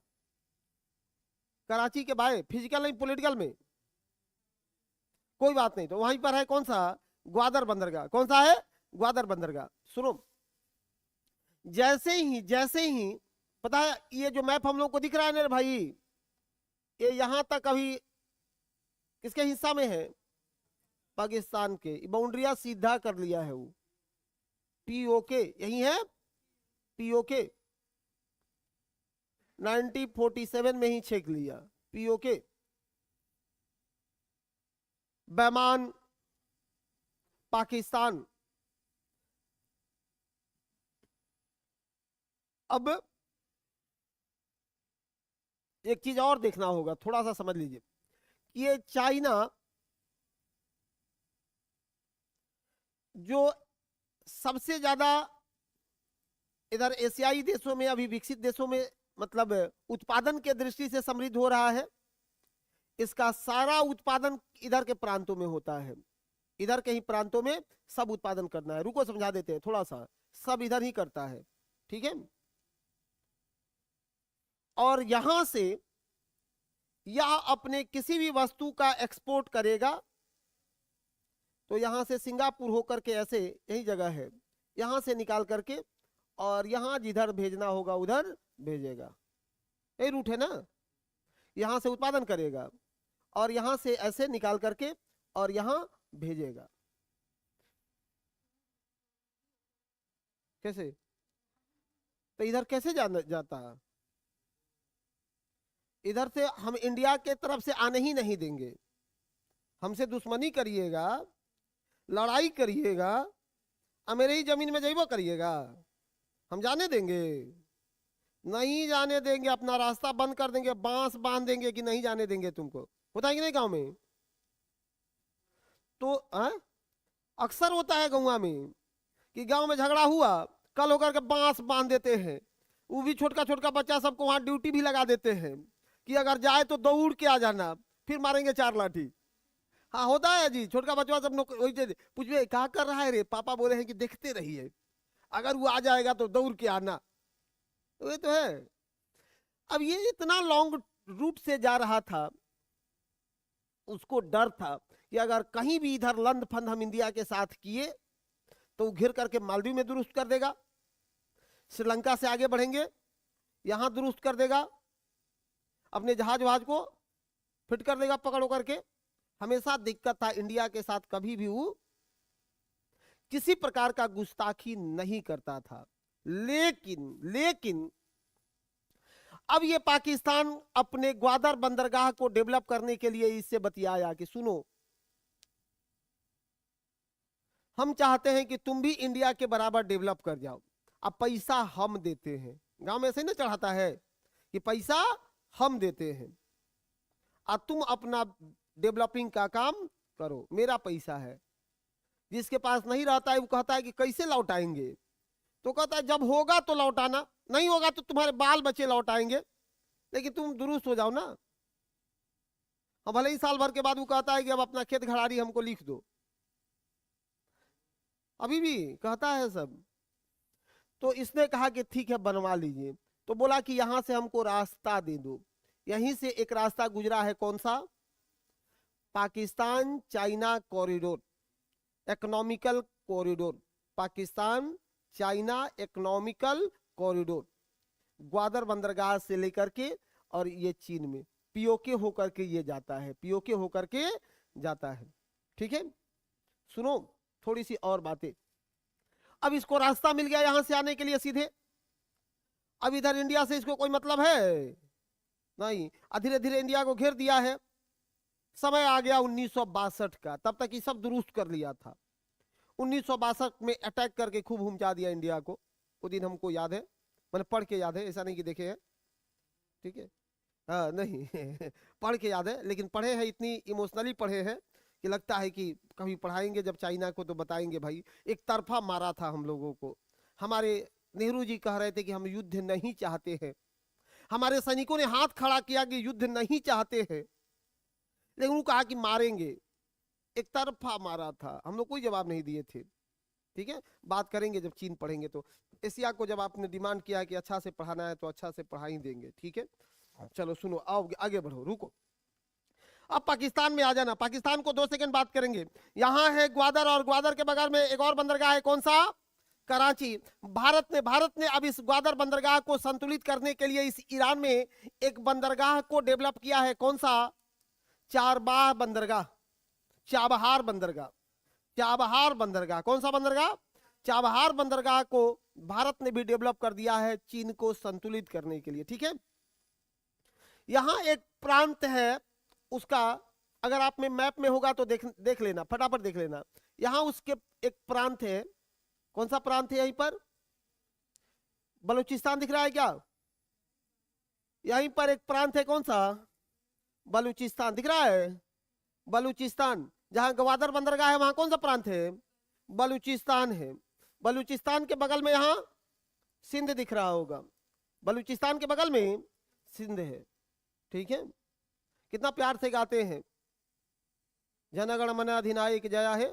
कराची के बाय, फिजिकल नहीं पॉलिटिकल में, कोई बात नहीं, तो वहीं पर है कौन सा? ग्वादर बंदरगाह। कौन सा है? ग्वादर बंदरगाह। सुनो, जैसे ही पता है, ये जो मैप हम लोग को दिख रहा है ना भाई, ये यहां तक अभी किसके हिस्सा में है? पाकिस्तान के। बाउंड्रिया सीधा कर लिया है वो, पीओके, यही है पीओके। 1947 में ही छेक लिया पीओके। बैमान पाकिस्तान। अब एक चीज और देखना होगा, थोड़ा सा समझ लीजिए, ये चाइना जो सबसे ज्यादा इधर एशियाई देशों में, अभी विकसित देशों में, मतलब उत्पादन के दृष्टि से समृद्ध हो रहा है, इसका सारा उत्पादन इधर के प्रांतों में होता है। इधर के ही प्रांतों में सब उत्पादन करना है। रुको समझा देते हैं थोड़ा सा, सब इधर ही करता है, ठीक है। और यहां से या अपने किसी भी वस्तु का एक्सपोर्ट करेगा तो यहां से सिंगापुर होकर के, ऐसे यही जगह है, यहां से निकाल करके और यहां जिधर भेजना होगा उधर भेजेगा। यही रूट है ना, यहां से उत्पादन करेगा और यहां से ऐसे निकाल करके और यहां भेजेगा। कैसे? तो इधर कैसे जाता है? इधर से हम इंडिया के तरफ से आने ही नहीं देंगे। हमसे दुश्मनी करिएगा, लड़ाई करिएगा, मेरे ही जमीन में जइबो करिएगा, हम जाने देंगे? नहीं जाने देंगे। अपना रास्ता बंद कर देंगे, बांस बांध देंगे कि नहीं जाने देंगे तुमको। होता है कि नहीं गांव में? तो अक्सर होता है गांव में कि गांव में झगड़ा हुआ, कल होकर के बांस बांध देते हैं। वो भी छोटका छोटका बच्चा सबको वहां ड्यूटी भी लगा देते हैं कि अगर जाए तो दौड़ के आ जाना, फिर मारेंगे 4 लाठी। हाँ होता है जी, छोटका बच्चा सब वही पूछे क्या कर रहा है रे, पापा बोले हैं कि देखते रहिए, अगर वो आ जाएगा तो दौड़ के आना। तो ये तो है। अब ये इतना लॉन्ग रूट से जा रहा था, उसको डर था कि अगर कहीं भी इधर लंद फंद हम इंडिया के साथ किए तो घिर करके मालदीव में दुरुस्त कर देगा, श्रीलंका से आगे बढ़ेंगे यहां दुरुस्त कर देगा, अपने जहाज वहाज को फिट कर देगा पकड़ करके, हमेशा दिक्कत था इंडिया के साथ, कभी भी वो किसी प्रकार का गुस्ताखी नहीं करता था। लेकिन लेकिन अब ये पाकिस्तान अपने ग्वादर बंदरगाह को डेवलप करने के लिए इससे बतियाया कि सुनो, हम चाहते हैं कि तुम भी इंडिया के बराबर डेवलप कर जाओ, अब पैसा हम देते हैं। गांव में ऐसे ना चढ़ाता है कि पैसा हम देते हैं, अब तुम अपना डेवलपिंग का काम करो, मेरा पैसा है। जिसके पास नहीं रहता है वो कहता है कि कैसे लौटाएंगे, तो कहता है जब होगा तो लौटाना, नहीं होगा तो तुम्हारे बाल बच्चे लौटाएंगे, लेकिन तुम दुरुस्त हो जाओ ना। अब भले ही साल भर के बाद वो कहता है कि अब अपना खेत खड़ारी हमको लिख दो, अभी भी कहता है सब। तो इसने कहा कि ठीक है बनवा लीजिए, तो बोला कि यहां से हमको रास्ता दे दो। यहीं से एक रास्ता गुजरा है, कौन सा? Pakistan China corridor, economical corridor, Pakistan China economical corridor, Gwadar बंदरगाह से लेकर के और ये चीन में पीओके होकर के ये जाता है, पीओके होकर के जाता है। ठीक है, सुनो थोड़ी सी और बातें। अब इसको रास्ता मिल गया यहां से आने के लिए सीधे। अब इधर इंडिया से इसको कोई मतलब है नहीं, धीरे धीरे इंडिया को घेर दिया है। समय आ गया 1962 का, तब तक ये सब दुरुस्त कर लिया था। 1962 में अटैक करके खूब हुमचा दिया इंडिया को। वो दिन हमको याद है, मैंने पढ़ के याद है, ऐसा नहीं कि देखे हैं। ठीक है, हाँ नहीं पढ़ के याद है, लेकिन पढ़े हैं, इतनी इमोशनली पढ़े हैं कि लगता है कि कभी पढ़ाएंगे जब चाइना को तो बताएंगे भाई एक तरफा मारा था हम लोगों को। हमारे नेहरू जी कह रहे थे कि हम युद्ध नहीं चाहते हैं, हमारे सैनिकों ने हाथ खड़ा किया कि युद्ध नहीं चाहते हैं, लेकिन उन्होंने कहा कि मारेंगे। एक तरफा मारा था, हम लोग कोई जवाब नहीं दिए थे। ठीक है, बात करेंगे जब चीन पढ़ेंगे तो। एशिया को जब आपने डिमांड किया कि अच्छा से पढ़ाना है तो अच्छा से पढ़ा ही देंगे। ठीक है, चलो सुनो, आओ आगे बढ़ो, रुको। अब पाकिस्तान में आ जाना, पाकिस्तान को 2 सेकंड बात करेंगे। यहां है ग्वादर, और ग्वादर के बगल में एक और बंदरगाह है, कौन सा? कराची। भारत ने अब इस ग्वादर बंदरगाह को संतुलित करने के लिए इस ईरान में एक बंदरगाह को डेवलप किया है, कौन सा? चाबहार बंदरगाह, चाबहार बंदरगाह, चाबहार बंदरगाह। कौन सा बंदरगाह? चाबहार बंदरगाह को भारत ने भी डेवलप कर दिया है चीन को संतुलित करने के लिए। ठीक है, यहां एक प्रांत है उसका, अगर आप में मैप में होगा तो देख लेना, फटाफट देख लेना। यहां उसके एक प्रांत है, कौन सा प्रांत है? यहीं पर बलूचिस्तान दिख रहा है क्या? यहीं पर एक प्रांत है, कौन सा? बलूचिस्तान दिख रहा है? बलूचिस्तान, जहां ग्वादर बंदरगाह है वहां कौन सा प्रांत है? बलूचिस्तान है। बलूचिस्तान के बगल में यहां सिंध दिख रहा होगा, बलूचिस्तान के बगल में सिंध है। ठीक है, कितना प्यार से गाते हैं, जनगण मन अधिनायक जया है,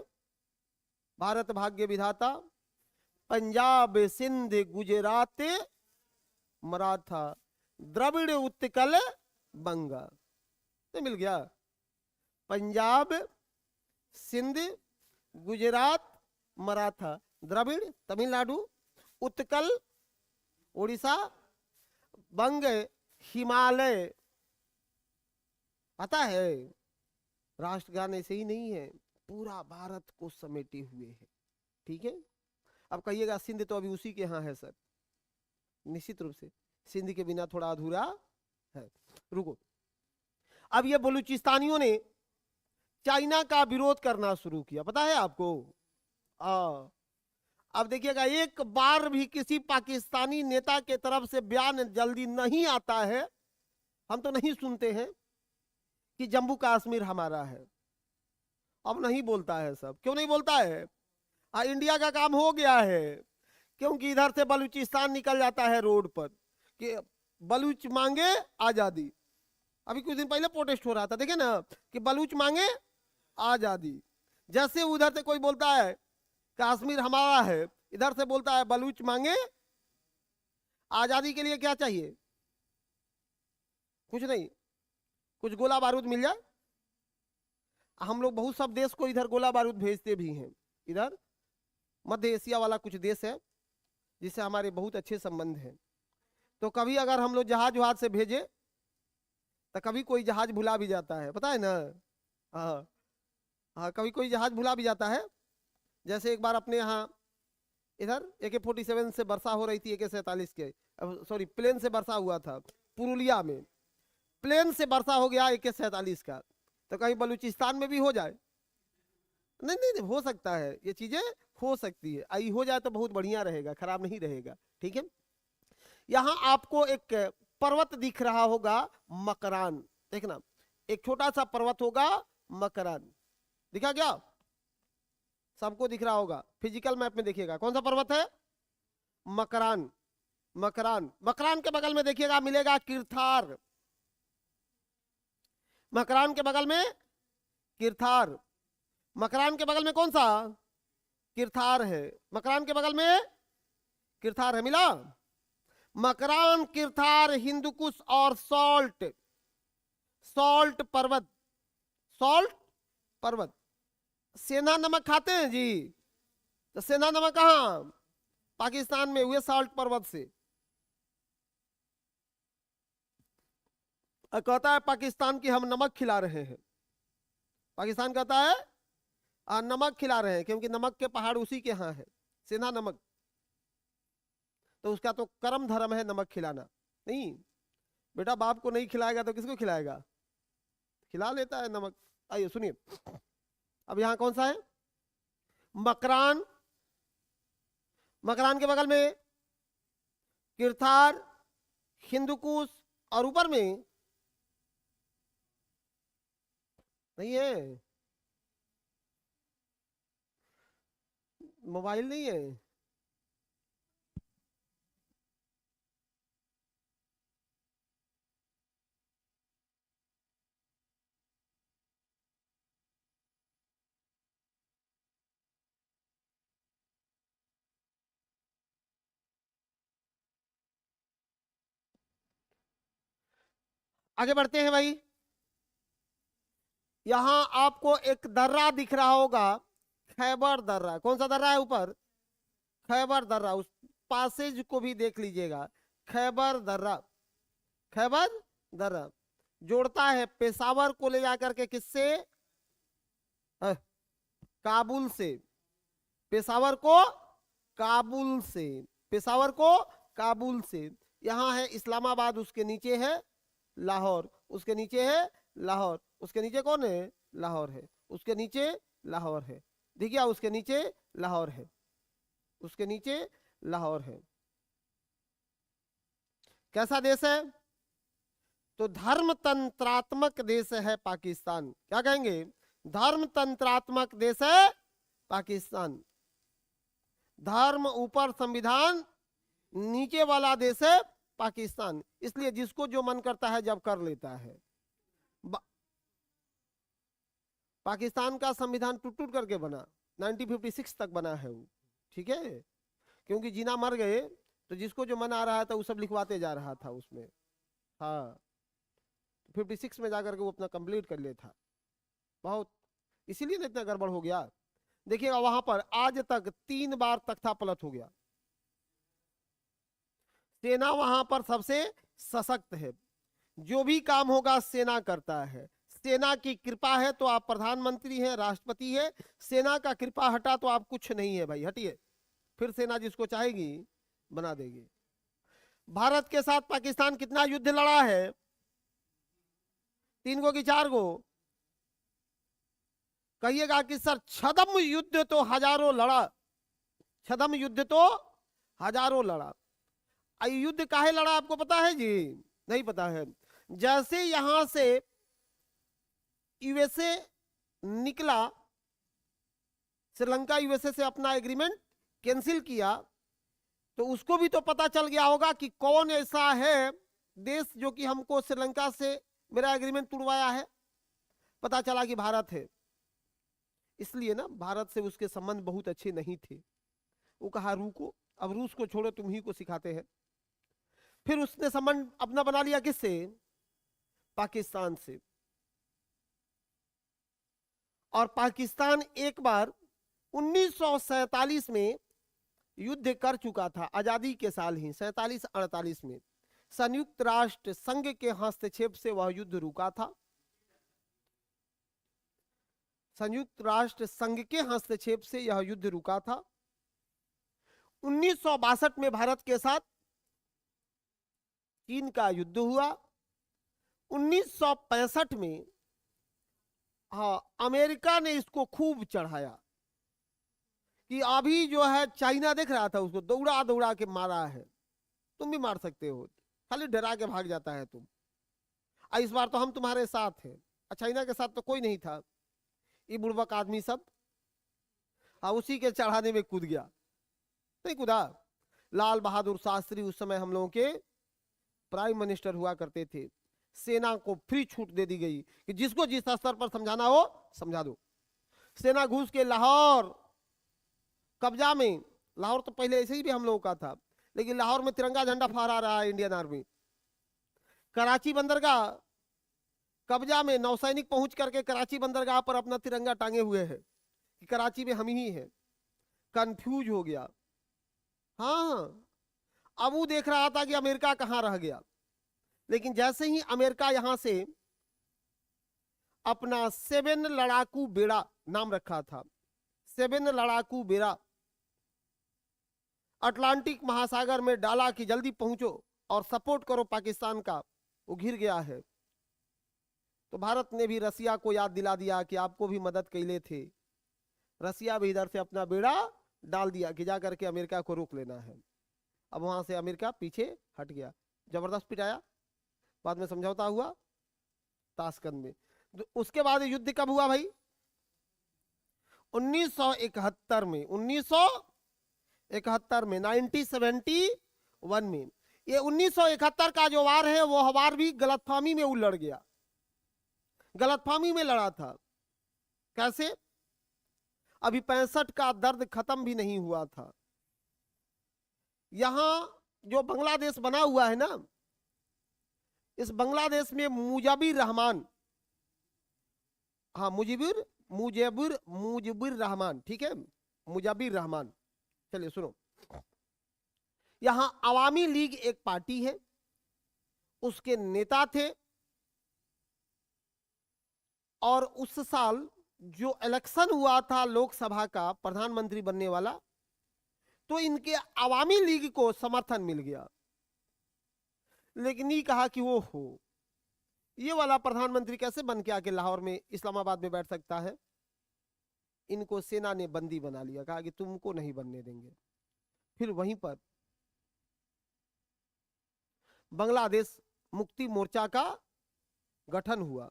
भारत भाग्य विधाता, पंजाब सिंध गुजरात मराठा द्रविड़ उत्कल बंगा। तो मिल गया, पंजाब सिंध गुजरात मराठा द्रविड़ तमिलनाडु, उत्कल उड़ीसा, बंग हिमालय। पता है राष्ट्रगान ऐसे ही नहीं है, पूरा भारत को समेटे हुए है। ठीक है, अब कहिएगा सिंध तो अभी उसी के यहाँ है सर, निश्चित रूप से सिंध के बिना थोड़ा अधूरा है। रुको, अब ये बलूचिस्तानियों ने चाइना का विरोध करना शुरू किया, पता है आपको? अब देखिएगा, एक बार भी किसी पाकिस्तानी नेता के तरफ से बयान जल्दी नहीं आता है, हम तो नहीं सुनते हैं कि जम्मू कश्मीर हमारा है। अब नहीं बोलता है सब, क्यों नहीं बोलता है? इंडिया का काम हो गया है, क्योंकि इधर से बलूचिस्तान निकल जाता है रोड पर कि बलूच मांगे आजादी। अभी कुछ दिन पहले प्रोटेस्ट हो रहा था, देखे ना, कि बलूच मांगे आजादी। जैसे उधर से कोई बोलता है कश्मीर हमारा है, इधर से बोलता है बलूच मांगे आजादी। के लिए क्या चाहिए? कुछ नहीं, कुछ गोला बारूद मिल जाए। हम लोग बहुत सब देश को इधर गोला बारूद भेजते भी हैं। इधर मध्य एशिया वाला कुछ देश है जिससे हमारे बहुत अच्छे संबंध हैं, तो कभी अगर हम लोग जहाज वहाज से भेजे तो कभी कोई जहाज भुला भी जाता है, पता है ना। हाँ, हाँ, कभी कोई जहाज भुला भी जाता है। जैसे एक बार अपने यहाँ इधर AK-47 से वर्षा हो रही थी, AK-47 के, सॉरी प्लेन से वर्षा हुआ था पुरुलिया में। प्लेन से वर्षा हो गया AK-47 का, तो कहीं बलूचिस्तान में भी हो जाए? नहीं नहीं नहीं, हो सकता है, ये चीजें हो सकती है। आई हो जाए तो बहुत बढ़िया रहेगा, खराब नहीं रहेगा। ठीक है, यहाँ आपको एक पर्वत दिख रहा होगा, मकरान। देखना, एक छोटा सा पर्वत होगा, मकरान। दिखा क्या? सबको दिख रहा होगा, फिजिकल मैप में देखिएगा कौन सा पर्वत है, मकरान। मकरान, मकरान के बगल में देखिएगा मिलेगा किरथार। मकरान के बगल में किरथार। मकरान के बगल में कौन सा? किरथार है। मकरान के बगल में किरथार है, मिला? मकरान, किरथार, हिंदुकुश और सॉल्ट। सॉल्ट पर्वत, सॉल्ट पर्वत। सेना नमक खाते हैं जी, तो सेना नमक कहाँ? पाकिस्तान में हुए सॉल्ट पर्वत से। कहता है पाकिस्तान की हम नमक खिला रहे हैं। पाकिस्तान कहता है नमक खिला रहे हैं, क्योंकि नमक के पहाड़ उसी के यहाँ है, सेना नमक। तो उसका तो कर्म धर्म है नमक खिलाना। नहीं बेटा, बाप को नहीं खिलाएगा तो किसको खिलाएगा? खिला लेता है नमक। आइए सुनिए, अब यहाँ कौन सा है? मकरान। मकरान के बगल में किरथार, हिंदुकुश, और ऊपर में नहीं है, मोबाइल नहीं है। आगे बढ़ते हैं भाई। यहां आपको एक दर्रा दिख रहा होगा, खैबर दर्रा। कौन सा दर्रा है ऊपर? खैबर दर्रा। उस पासेज को भी देख लीजिएगा, खैबर दर्रा। खैबर दर्रा जोड़ता है पेशावर को ले जाकर के किससे? काबुल से। पेशावर को काबुल से, पेशावर को काबुल से। यहाँ है इस्लामाबाद, उसके नीचे है लाहौर, उसके नीचे है लाहौर, उसके नीचे कौन है? लाहौर है, उसके नीचे लाहौर है। देखिए, उसके नीचे लाहौर है, उसके नीचे लाहौर है। कैसा देश है? तो धर्मतंत्रात्मक देश है पाकिस्तान। क्या कहेंगे? धर्मतंत्रात्मक देश है पाकिस्तान। धर्म ऊपर, संविधान नीचे वाला देश है पाकिस्तान। इसलिए जिसको जो मन करता है जब कर लेता है। पाकिस्तान का संविधान टूट टूट करके बना, 1956 तक बना है वो। ठीक है, क्योंकि जिना मर गए तो जिसको जो मन आ रहा था वो सब लिखवाते जा रहा था उसमें। हाँ, 56 में जाकर के वो अपना कंप्लीट कर लिया था बहुत, इसीलिए ना इतना गड़बड़ हो गया। देखिएगा वहां पर आज तक 3 बार तख्ता पलट हो गया। सेना वहां पर सबसे सशक्त है, जो भी काम होगा सेना करता है। सेना की कृपा है तो आप प्रधानमंत्री हैं, राष्ट्रपति है। सेना का कृपा हटा तो आप कुछ नहीं है भाई, हटिए, फिर सेना जिसको चाहेगी बना देगी। भारत के साथ पाकिस्तान कितना युद्ध लड़ा है? 3 गो कि 4 गो? कहिएगा कि सर छद्म युद्ध तो हजारों लड़ा। छद्म युद्ध तो हजारों लड़ा। युद्ध काहे लड़ा आपको पता है जी? नहीं पता है। जैसे यहां से यूएसए निकला, श्रीलंका यूएसए से अपना एग्रीमेंट कैंसिल किया, तो उसको भी तो पता चल गया होगा कि कौन ऐसा है देश जो कि हमको श्रीलंका से मेरा एग्रीमेंट तोड़वाया है। पता चला कि भारत है। इसलिए ना भारत से उसके संबंध बहुत अच्छे नहीं थे। वो कहा रुको, अब रूस को छोड़ो, तुम ही को सिखाते हैं। फिर उसने संबंध अपना बना लिया किससे? पाकिस्तान से। और पाकिस्तान एक बार 1947 में युद्ध कर चुका था, आजादी के साल ही 47-48 में। संयुक्त राष्ट्र संघ के हस्तक्षेप से वह युद्ध रुका था। संयुक्त राष्ट्र संघ के हस्तक्षेप से यह युद्ध रुका था। 1962 में भारत के साथ चीन का युद्ध हुआ। 1965 में अमेरिका ने इसको खूब चढ़ाया कि अभी जो है चाइना देख रहा था उसको दौड़ा दौड़ा के मारा है, तुम भी मार सकते हो, खाली डरा के भाग जाता है तुम, इस बार तो हम तुम्हारे साथ हैं। चाइना के साथ तो कोई नहीं था, ये बुड़बक आदमी सब उसी के चढ़ाने में कूद गया। नहीं कूदा। लाल बहादुर शास्त्री उस समय हम लोगों के प्राइम मिनिस्टर हुआ करते थे। सेना को फ्री छूट दे दी गई कि जिसको जिस स्तर पर समझाना हो समझा दो। सेना घुस के लाहौर कब्जा में, लाहौर तो पहले ऐसे ही भी हम लोगों का था, लेकिन लाहौर में तिरंगा झंडा फहरा रहा है इंडियन आर्मी। कराची बंदरगाह कब्जा में, नौसैनिक पहुंच करके कराची बंदरगाह पर अपना तिरंगा टांगे हुए हैं कि कराची में हम ही हैं। कंफ्यूज हो गया। हाँ, अब वो देख रहा था कि अमेरिका कहां रह गया। लेकिन जैसे ही अमेरिका यहां से अपना 7 लड़ाकू बेड़ा नाम रखा था, 7 लड़ाकू बेड़ा अटलांटिक महासागर में डाला कि जल्दी पहुंचो और सपोर्ट करो पाकिस्तान का, वो घिर गया है। तो भारत ने भी रसिया को याद दिला दिया कि आपको भी मदद कैले थे। रसिया भी इधर से अपना बेड़ा डाल दिया कि जाकर के अमेरिका को रोक लेना है। अब वहां से अमेरिका पीछे हट गया, जबरदस्त पिटाया। बाद में समझौता हुआ ताशकंद में। उसके बाद युद्ध कब हुआ भाई? 1971 में, 1971 में, 1971 में। ये 1971 का जो वार है वो वार भी गलतफहमी में लड़ गया, गलतफहमी में लड़ा था। कैसे? अभी 65 का दर्द खत्म भी नहीं हुआ था। यहां जो बांग्लादेश बना हुआ है ना, इस बांग्लादेश में मुजीबुर रहमान, मुजीबुर रहमान, ठीक है, मुजीबुर रहमान। चलिए सुनो, यहां अवामी लीग एक पार्टी है, उसके नेता थे। और उस साल जो इलेक्शन हुआ था लोकसभा का प्रधानमंत्री बनने वाला, तो इनके अवामी लीग को समर्थन मिल गया। लेकिन ये कहा कि वो हो, ये वाला प्रधानमंत्री कैसे बन के आके लाहौर में, इस्लामाबाद में बैठ सकता है। इनको सेना ने बंदी बना लिया, कहा कि तुमको नहीं बनने देंगे। फिर वहीं पर बांग्लादेश मुक्ति मोर्चा का गठन हुआ,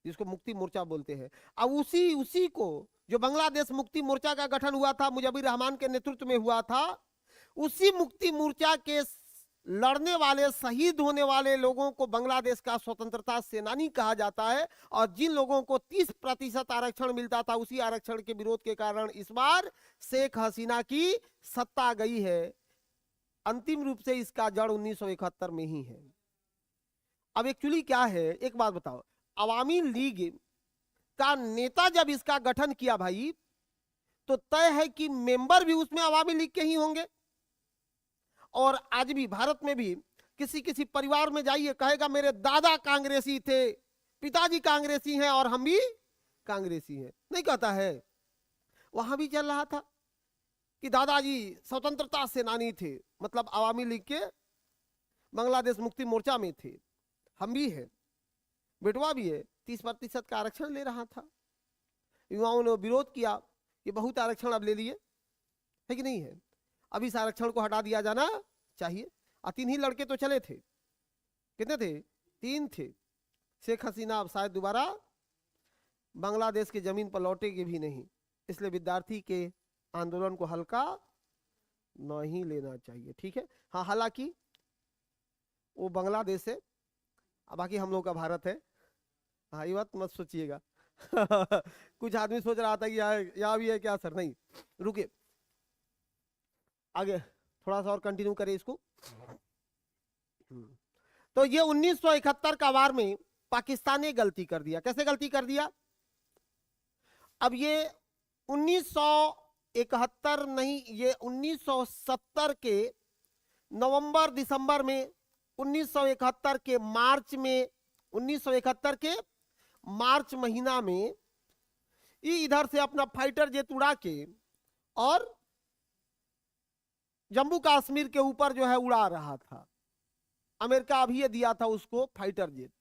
जिसको मुक्ति मोर्चा बोलते हैं। अब उसी को जो बांग्लादेश मुक्ति मोर्चा का गठन हुआ था, मुजीबुर रहमान के नेतृत्व में हुआ था, उसी मुक्ति मोर्चा के लड़ने वाले, शहीद होने वाले लोगों को बांग्लादेश का स्वतंत्रता सेनानी कहा जाता है। और जिन लोगों को 30% आरक्षण मिलता था, उसी आरक्षण के विरोध के कारण इस बार शेख हसीना की सत्ता गई है। अंतिम रूप से इसका जड़ 1971 में ही है। अब एक्चुअली क्या है, एक बात बताओ, अवामी लीग का नेता जब इसका गठन किया भाई, तो तय है कि मेंबर भी उसमें अवामी लीग के ही होंगे। और आज भी भारत में भी किसी किसी परिवार में जाइए, कहेगा मेरे दादा कांग्रेसी थे, पिताजी कांग्रेसी हैं और हम भी कांग्रेसी हैं, नहीं कहता है। वहां भी चल रहा था कि दादाजी स्वतंत्रता सेनानी थे, मतलब अवामी लीग के बांग्लादेश मुक्ति मोर्चा में थे। हम भी हैं, बेटवा भी है, 30% का आरक्षण ले रहा था। युवाओं ने विरोध किया कि बहुत आरक्षण अब ले लिए, है कि नहीं है। अब इस आरक्षण को हटा दिया जाना चाहिए। 3 ही लड़के तो चले थे, कितने थे? 3 थे। शेख हसीना अब शायद दोबारा बांग्लादेश की जमीन पर लौटेगी भी नहीं, इसलिए विद्यार्थी के आंदोलन को हल्का नहीं लेना चाहिए, ठीक है। हाँ, हालांकि वो बांग्लादेश है, बाकी हम लोग का भारत है। हाँ, ये बात मत सोचिएगा। कुछ आदमी सोच रहा था कि यहाँ भी है क्या सर, नहीं, रुकिए, आगे थोड़ा सा और कंटिन्यू करें इसको। तो ये 1971 का वार में पाकिस्तान ने गलती कर दिया। कैसे गलती कर दिया? अब ये 1971 नहीं, ये 1970 के नवंबर दिसंबर में, 1971 के मार्च में, 1971 के मार्च महीना में ये इधर से अपना फाइटर जेट उड़ा के और जम्मू कश्मीर के ऊपर जो है उड़ा रहा था। अमेरिका अभी ये दिया था उसको फाइटर जेट,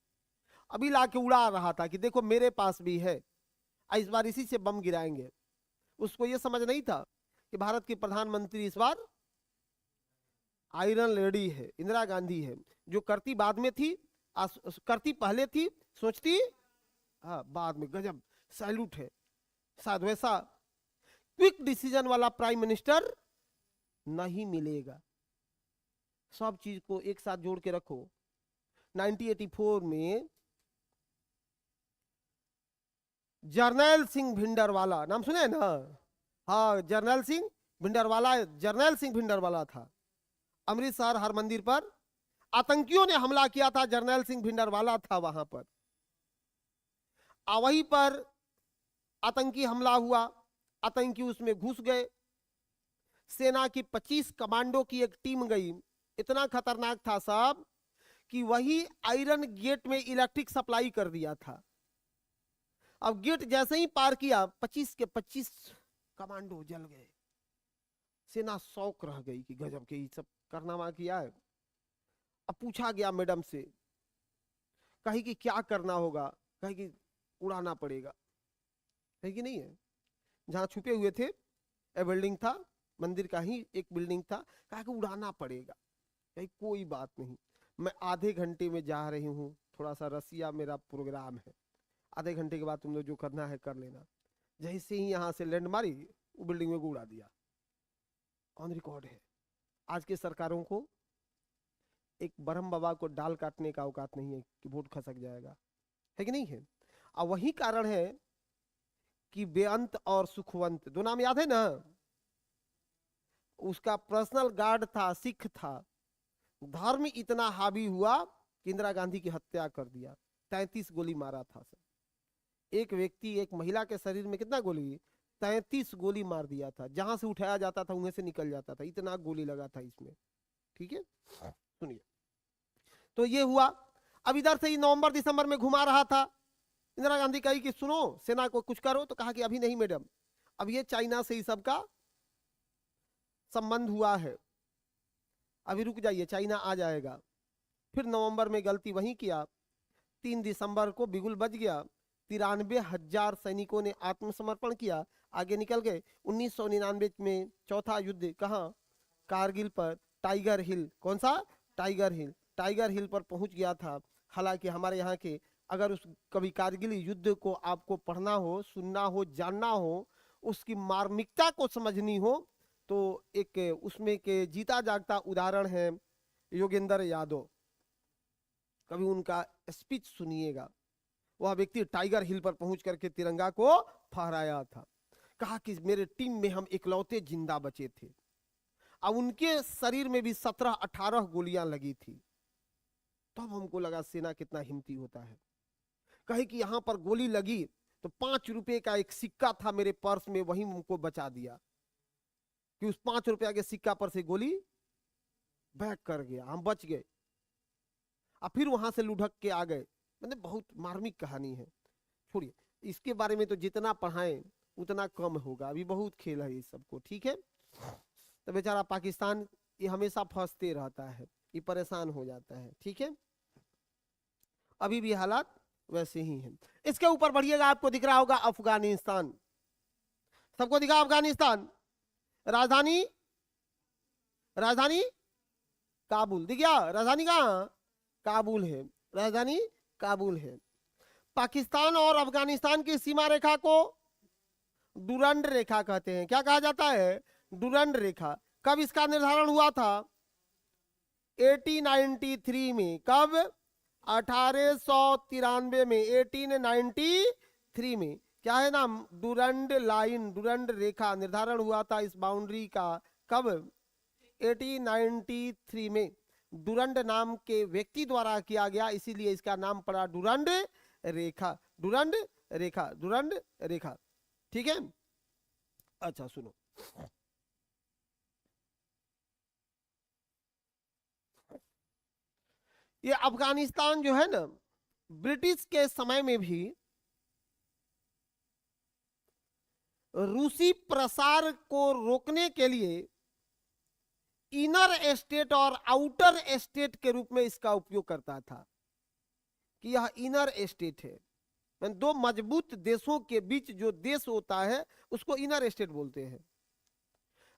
अभी लाके उड़ा रहा था कि देखो मेरे पास भी है, इस बार इसी से बम गिराएंगे। उसको ये समझ नहीं था कि भारत की प्रधानमंत्री इस बार आयरन लेडी है, इंदिरा गांधी है, जो करती बाद में थी, करती पहले थी, सोचती हाँ बाद में। गजब, सैल्यूट है। शायद वैसा क्विक डिसीजन वाला प्राइम मिनिस्टर नहीं मिलेगा। सब चीज को एक साथ जोड़ के रखो। 1984 में जर्नैल सिंह भिंडरवाला, नाम सुने ना? हाँ, जर्नैल सिंह भिंडरवाला, जर्नैल सिंह भिंडरवाला था। अमृतसर हर मंदिर पर आतंकियों ने हमला किया था, जर्नैल सिंह भिंडरवाला था वहां पर। वहीं पर आतंकी हमला हुआ, आतंकी उसमें घुस गए। सेना की 25 कमांडो की एक टीम गई। इतना खतरनाक था साहब कि वही आयरन गेट में इलेक्ट्रिक सप्लाई कर दिया था। अब गेट जैसे ही पार किया, 25 के 25 कमांडो जल गए। सेना शौक रह गई कि गजब के ये सब कारनामा किया है। अब पूछा गया मैडम से, कही कि क्या करना होगा, कही कि उड़ाना पड़ेगा। है कि नहीं है? जहां छुपे हुए थे, एक बिल्डिंग था, मंदिर का ही एक बिल्डिंग था, कहा कि उड़ाना पड़ेगा। कही कोई बात नहीं, मैं आधे घंटे में जा रही हूँ, थोड़ा सा रसिया मेरा प्रोग्राम है, आधे घंटे के बाद तुम लोग जो करना है कर लेना। जैसे ही यहाँ से लैंड मारी, वो बिल्डिंग में उड़ा दिया। ऑन रिकॉर्ड है। आज के सरकारों को एक ब्रह्म बाबा को डाल काटने का औकात नहीं है कि वोट खसक जाएगा। है कि नहीं है? और वही कारण है कि बेअंत और सुखवंत, दो नाम याद है ना? उसका पर्सनल गार्ड था, सिख था। धर्म इतना हावी हुआ कि इंदिरा गांधी की हत्या कर दिया। 33 गोली मारा था सर। एक व्यक्ति, एक महिला के शरीर में कितना गोली? 33 गोली मार दिया था। जहां से उठाया जाता था उन्हें से निकल जाता था, इतना गोली लगा था इसमें। ठीक है, सुनिए। तो ये हुआ। अब इधर से ही नवंबर दिसंबर में घुमा रहा था। इंदिरा गांधी कही कि सुनो, सेना को कुछ करो, तो कहा कि अभी नहीं मैडम, अब ये चाइना से ही सबका संबंध हुआ है, अभी रुक जाइए, चाइना आ जाएगा। फिर नवंबर में गलती वही किया। 3 दिसंबर को बिगुल बज गया। 93,000 सैनिकों ने आत्मसमर्पण किया, आगे निकल गए। 1999 में चौथा युद्ध कहाँ? कारगिल पर, टाइगर हिल। कौन सा? टाइगर हिल। टाइगर हिल पर पहुंच गया था। हालांकि हमारे यहाँ के, अगर उस कभी कारगिल युद्ध को आपको पढ़ना हो, सुनना हो, जानना हो, उसकी मार्मिकता को समझनी हो, तो एक उसमें के जीता जागता उदाहरण है योगेंद्र यादव। कभी उनका स्पीच सुनिएगा। वह व्यक्ति टाइगर हिल पर पहुंच करके तिरंगा को फहराया था। कहा कि मेरे टीम में हम इकलौते जिंदा बचे थे। अब उनके शरीर में भी 17-18 गोलियां लगी थी। तब हमको लगा सेना कितना हिम्मती होता है। कहे कि यहां पर गोली लगी तो 5 रुपए का एक सिक्का था मेरे पर्स में, वही हमको बचा दिया कि उस 5 रुपया के सिक्का पर से गोली बैक कर गया, हम बच गए। अब फिर वहां से लुढ़क के आ गए। मतलब बहुत मार्मिक कहानी है। छोड़िए, इसके बारे में तो जितना पढ़ाएं उतना कम होगा, अभी बहुत खेल है इस सबको। ठीक है, तो बेचारा पाकिस्तान ये हमेशा फंसते रहता है, ये परेशान हो जाता है। ठीक है, अभी भी हालात वैसे ही हैं। इसके ऊपर बढ़िएगा, आपको दिख रहा होगा अफगानिस्तान। सबको दिखा अफगानिस्तान? राजधानी, राजधानी काबुल दिख गया। राजधानी कहाँ? काबुल है, राजधानी काबुल है। पाकिस्तान और अफगानिस्तान की सीमा रेखा को डुरंड रेखा कहते हैं। क्या कहा जाता है? डुरंड रेखा। कब इसका निर्धारण हुआ था? 1893 में। कब? 1893 में, 1893 में। क्या है नाम? डुरंड लाइन, डुरंड रेखा निर्धारण हुआ था इस बाउंड्री का। कब? 1893 में। डुरंड नाम के व्यक्ति द्वारा किया गया, इसीलिए इसका नाम पड़ा डुरंड रेखा। डुरंड रेखा, डुरंड रेखा। ठीक है, अच्छा सुनो, ये अफगानिस्तान जो है ना, ब्रिटिश के समय में भी रूसी प्रसार को रोकने के लिए इनर स्टेट और आउटर स्टेट के रूप में इसका उपयोग करता था कि यह इनर स्टेट है। दो मजबूत देशों के बीच जो देश होता है उसको इनर स्टेट बोलते हैं।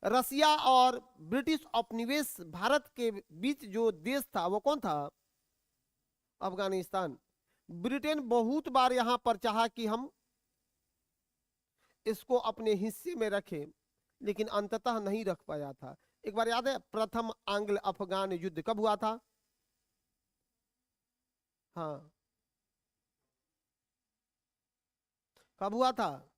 रसिया और ब्रिटिश उपनिवेश भारत के बीच जो देश था वो कौन था? अफगानिस्तान। ब्रिटेन बहुत बार यहां पर चाहा कि हम इसको अपने हिस्से में रखें, लेकिन अंततः नहीं रख पाया था। एक बार याद है प्रथम आंग्ल अफगान युद्ध कब हुआ था? हाँ, कब हुआ था?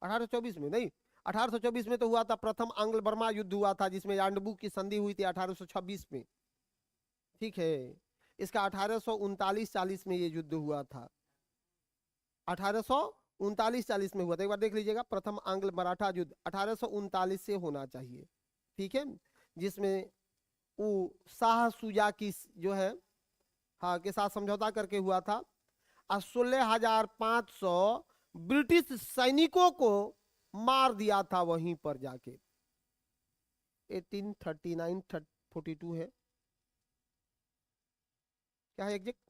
1824 में नहीं, 1824 में तो हुआ था, प्रथम आंग्ल बर्मा युद्ध हुआ था जिसमें यांडबू की संधि हुई थी 1826 में। ठीक है, इसका 1839-40 में ये युद्ध हुआ था। 1839-40 में हुआ था। एक बार देख लीजिएगा, प्रथम आंग्ल मराठा युद्ध 1839 से होना चाहिए। ठीक है, जिसमें वो शाह सुजा की जो है, हाँ, के साथ समझौता करके हुआ था। 16,500 ब्रिटिश सैनिकों को मार दिया था वहीं पर जाके। 1839-42 है, क्या है एग्जैक्ट?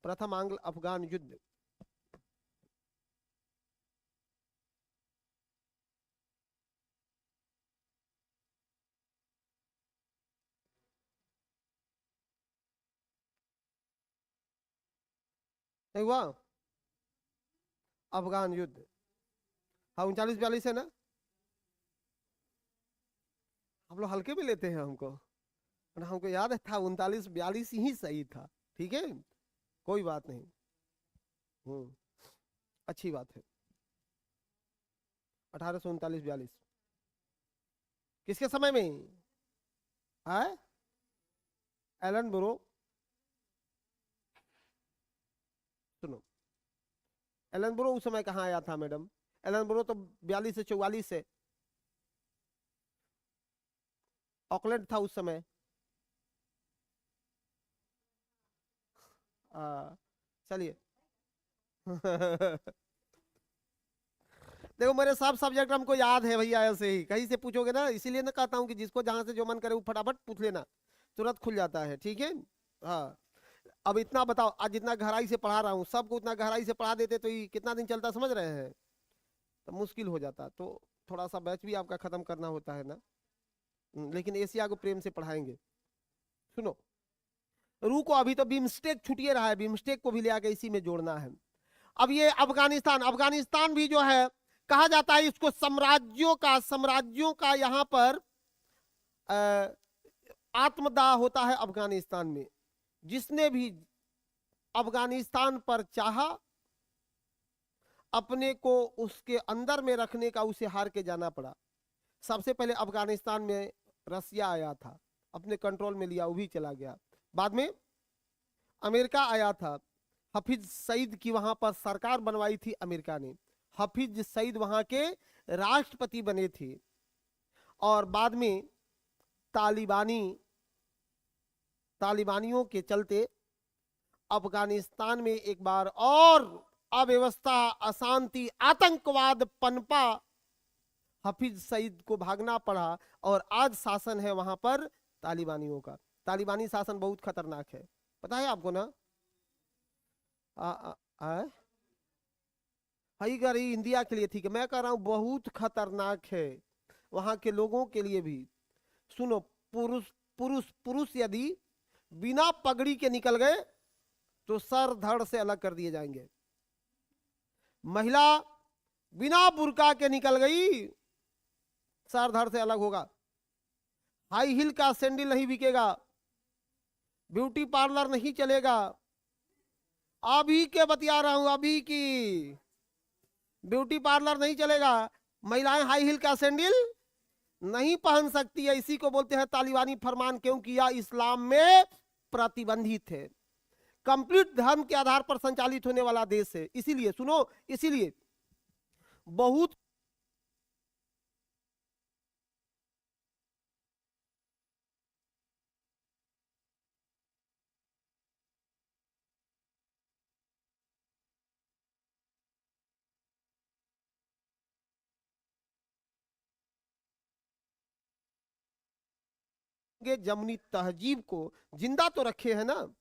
प्रथम आंग्ल अफगान युद्ध। नहीं हुआ अफगान युद्ध? हाँ, 39-42 है ना। हम लोग हल्के में लेते हैं हमको, और हमको याद है था 39-42 ही सही था। ठीक है, कोई बात नहीं। हम्म, अच्छी बात है। 1839-42 किसके समय में है? एलन ब्रो। सुनो, एलन ब्रो उस समय कहाँ आया था मैडम? एलन ब्रो तो 42 से 44 से ऑकलैंड था उस समय। चलिए। देखो, मेरे सब सब्जेक्ट हमको याद है भैया, ऐसे ही कहीं से पूछोगे ना, इसीलिए ना कहता हूँ कि जिसको जहां से जो मन करे वो फटाफट पूछ लेना, तुरंत खुल जाता है। ठीक है, हाँ। अब इतना बताओ, आज जितना गहराई से पढ़ा रहा हूँ सबको उतना गहराई से पढ़ा देते तो ये कितना दिन चलता, समझ रहे हैं? तो मुश्किल हो जाता, तो थोड़ा सा बैच भी आपका खत्म करना होता है ना। लेकिन एशिया को प्रेम से पढ़ाएंगे। सुनो, रू को अभी तो बिम्स्टेक छुटिए रहा है, बिम्स्टेक को भी ले आके इसी में जोड़ना है। अब ये अफगानिस्तान, अफगानिस्तान भी जो है कहा जाता है इसको साम्राज्यों का यहां पर आत्मदाह होता है अफगानिस्तान में। जिसने भी अफगानिस्तान पर चाहा अपने को उसके अंदर में रखने का, उसे हार के जाना पड़ा। सबसे पहले अफगानिस्तान में रसिया आया था, अपने कंट्रोल में लिया, वो भी चला गया। बाद में अमेरिका आया था, हफीज सईद की वहां पर सरकार बनवाई थी अमेरिका ने। हफीज सईद वहां के राष्ट्रपति बने थे। और बाद में तालिबानियों के चलते अफगानिस्तान में एक बार और अव्यवस्था, अशांति, आतंकवाद पनपा। हफीज सईद को भागना पड़ा और आज शासन है वहां पर तालिबानियों का। तालिबानी शासन बहुत खतरनाक है, पता है आपको ना? आ, आ, आ, हाई गरी इंडिया के लिए ठीक है, मैं कह रहा हूं बहुत खतरनाक है वहां के लोगों के लिए भी। सुनो, पुरुष पुरुष पुरुष यदि बिना पगड़ी के निकल गए तो सर धड़ से अलग कर दिए जाएंगे। महिला बिना बुर्का के निकल गई, सर धड़ से अलग होगा। हाई हिल का सैंडल नहीं बिकेगा, ब्यूटी पार्लर नहीं चलेगा। अभी के बतिया रहा हूं, अभी की। ब्यूटी पार्लर नहीं चलेगा, महिलाएं हाई हिल का सैंडल नहीं पहन सकती है। इसी को बोलते हैं तालिबानी फरमान, क्योंकि यह इस्लाम में प्रतिबंधित है। कंप्लीट धर्म के आधार पर संचालित होने वाला देश है। इसीलिए सुनो, इसीलिए बहुत ये जमनी तहजीब को जिंदा तो रखे हैं ना।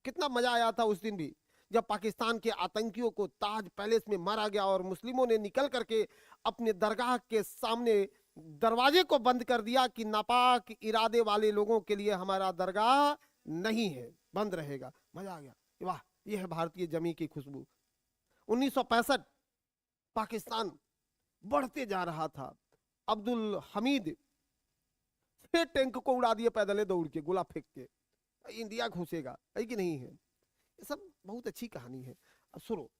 कितना मजा आया था उस दिन भी जब पाकिस्तान के आतंकियों को ताज पैलेस में मारा गया और मुस्लिमों ने निकल करके अपने दरगाह के सामने दरवाजे को बंद कर दिया कि नापाक इरादे वाले लोगों के लिए हमारा दरगाह नहीं है, बंद रहेगा। मजा आ गया, वाह, यह है भारतीय जमी की खुशबू। 1965 पाकिस्तान बढ़ते जा रहा था। अब्दुल हमीद 6 टैंक को उड़ा दिए पैदल दौड़ के, गोला फेंक के। इंडिया घुसेगा, है कि नहीं है? ये सब बहुत अच्छी कहानी है। अब सुनो,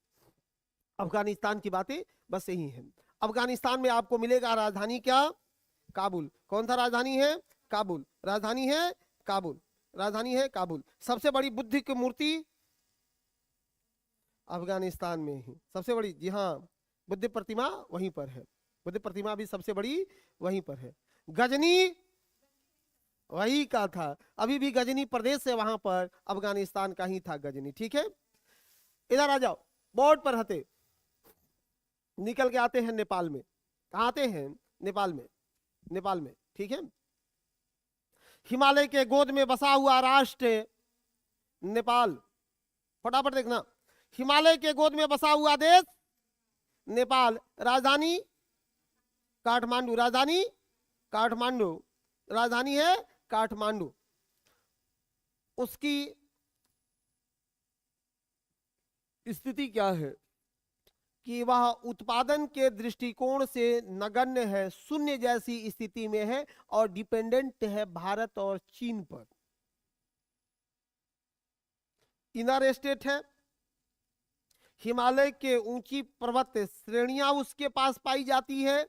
अफगानिस्तान की बातें बस यही है। अफगानिस्तान में आपको मिलेगा राजधानी क्या? काबुल। कौन सा राजधानी है? काबुल। राजधानी है काबुल, राजधानी है काबुल। सबसे बड़ी बुद्ध की मूर्ति अफगानिस्तान में ही सबसे बड़ी, जी हाँ, बुद्ध प्रतिमा वहीं पर है। बुद्ध प्रतिमा भी सबसे बड़ी वहीं पर है। गजनी वही का था, अभी भी गजनी प्रदेश से वहां पर अफगानिस्तान का ही था गजनी। ठीक है, इधर आ जाओ, बोर्ड पर हते निकल के आते हैं नेपाल में। कहाँ आते हैं? नेपाल में, नेपाल में। ठीक है, हिमालय के गोद में बसा हुआ राष्ट्र नेपाल। फटाफट देखना, हिमालय के गोद में बसा हुआ देश नेपाल। राजधानी काठमांडू, राजधानी काठमांडू, राजधानी है काठमांडू। उसकी स्थिति क्या है कि वह उत्पादन के दृष्टिकोण से नगण्य है, शून्य जैसी स्थिति में है और डिपेंडेंट है भारत और चीन पर। इनर स्टेट है, हिमालय के ऊंची पर्वत श्रेणियां उसके पास पाई जाती है।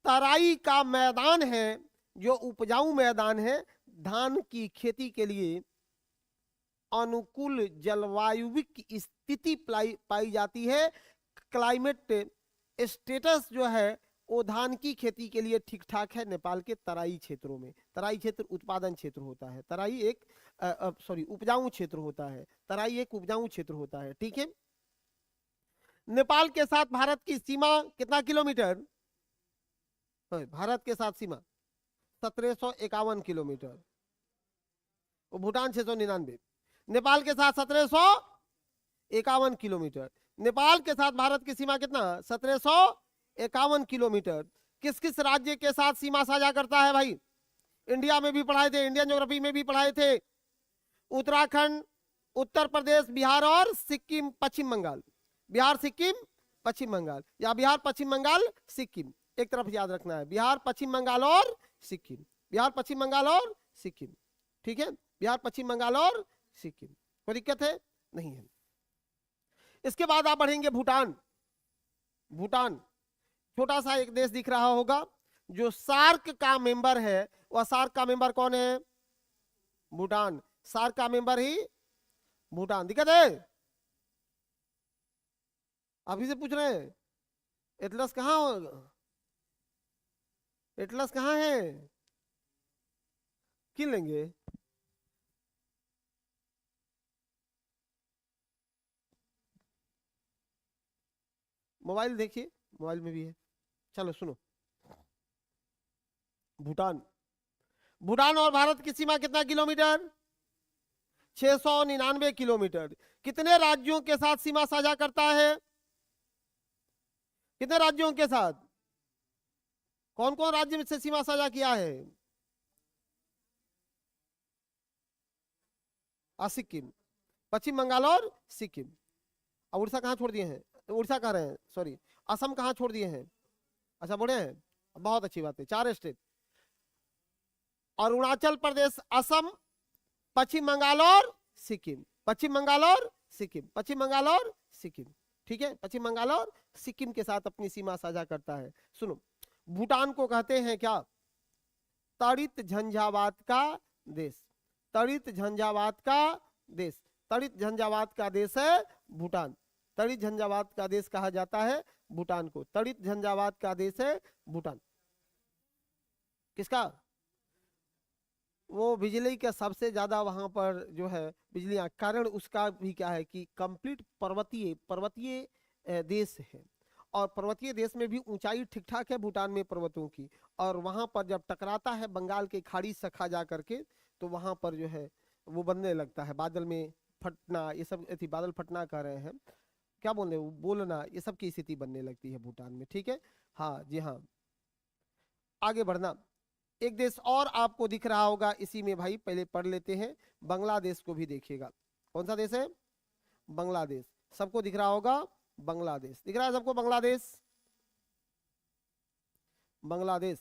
तराई का मैदान है जो उपजाऊ मैदान है, धान की खेती के लिए अनुकूल जलवायुविक स्थिति पाई जाती है। क्लाइमेट स्टेटस जो है वो धान की खेती के लिए ठीक ठाक है नेपाल के तराई क्षेत्रों में। तराई क्षेत्र उत्पादन क्षेत्र होता है, तराई एक उपजाऊ क्षेत्र होता है, तराई एक उपजाऊ क्षेत्र होता है। ठीक है, नेपाल के साथ भारत की सीमा कितना किलोमीटर? भारत के साथ सीमा 1751 किलोमीटर, भूटान 699। नेपाल के साथ 1751 किलोमीटर। नेपाल के साथ भारत की सीमा कितना? 1751 किलोमीटर। किस किस राज्य के साथ सीमा साझा करता है भाई? इंडिया में भी पढ़ाए थे, इंडियन ज्योग्राफी में भी पढ़ाए थे। उत्तराखंड, उत्तर प्रदेश, बिहार और सिक्किम, पश्चिम बंगाल। बिहार, सिक्किम, पश्चिम बंगाल, या बिहार, पश्चिम बंगाल, सिक्किम। एक तरफ याद रखना है, बिहार, पश्चिम बंगाल और सिक्किम। बिहार, पश्चिम बंगाल और सिक्किम। ठीक है, बिहार, पश्चिम बंगाल और सिक्किम। कोई दिक्कत है? नहीं है। इसके बाद आप बढ़ेंगे भूटान। भूटान छोटा सा एक देश दिख रहा होगा जो सार्क का मेंबर है। वह सार्क का मेंबर कौन है? भूटान। सार्क का मेंबर ही भूटान। दिक्कत है? अभी से पूछ रहे हैं एटलस कहाँ हो? एटलस कहाँ है? किन लेंगे? मोबाइल देखिए, मोबाइल में भी है। चलो सुनो, भूटान। भूटान और भारत की सीमा कितना किलोमीटर? 699 किलोमीटर। कितने राज्यों के साथ सीमा साझा करता है? कितने राज्यों के साथ? कौन कौन राज्य से सीमा साझा किया है? सिक्किम, पश्चिम बंगाल और सिक्किम। और उड़ीसा कहाँ छोड़ दिए हैं? उड़ीसा कह रहे हैं, सॉरी, असम कहाँ छोड़ दिए हैं? अच्छा, बोले हैं, बहुत अच्छी बात है। 4 स्टेट, अरुणाचल प्रदेश, असम, पश्चिम बंगाल और सिक्किम। पश्चिम बंगाल और सिक्किम, पश्चिम बंगाल और सिक्किम। ठीक है, पश्चिम बंगाल और सिक्किम के साथ अपनी सीमा साझा करता है। सुनो, भूटान को कहते हैं क्या? तड़ित झंझावात का देश। तड़ित झंझावात का देश, तड़ित झंझावात का देश है भूटान। तड़ित झंझावात का देश कहा जाता है भूटान को। तड़ित झंझावात का देश है भूटान। किसका? वो बिजली का सबसे ज्यादा वहां पर जो है बिजलियां, कारण उसका भी क्या है कि कंप्लीट पर्वतीय देश है और पर्वतीय देश में भी ऊंचाई ठीक ठाक है भूटान में पर्वतों की, और वहां पर जब टकराता है बंगाल की खाड़ी से खा जा करके, तो वहां पर जो है वो बनने लगता है बादल में फटना, ये सब बादल फटना कह रहे हैं, क्या बोल रहे हैं, बोलना, ये सब की स्थिति बनने लगती है भूटान में। ठीक है, हाँ जी हाँ। आगे बढ़ना, एक देश और आपको दिख रहा होगा इसी में भाई, पहले पढ़ लेते हैं, बांग्लादेश को भी देखिएगा। कौन सा देश है? बांग्लादेश। सबको दिख रहा होगा बांग्लादेश, दिख रहा है सबको बांग्लादेश? बांग्लादेश,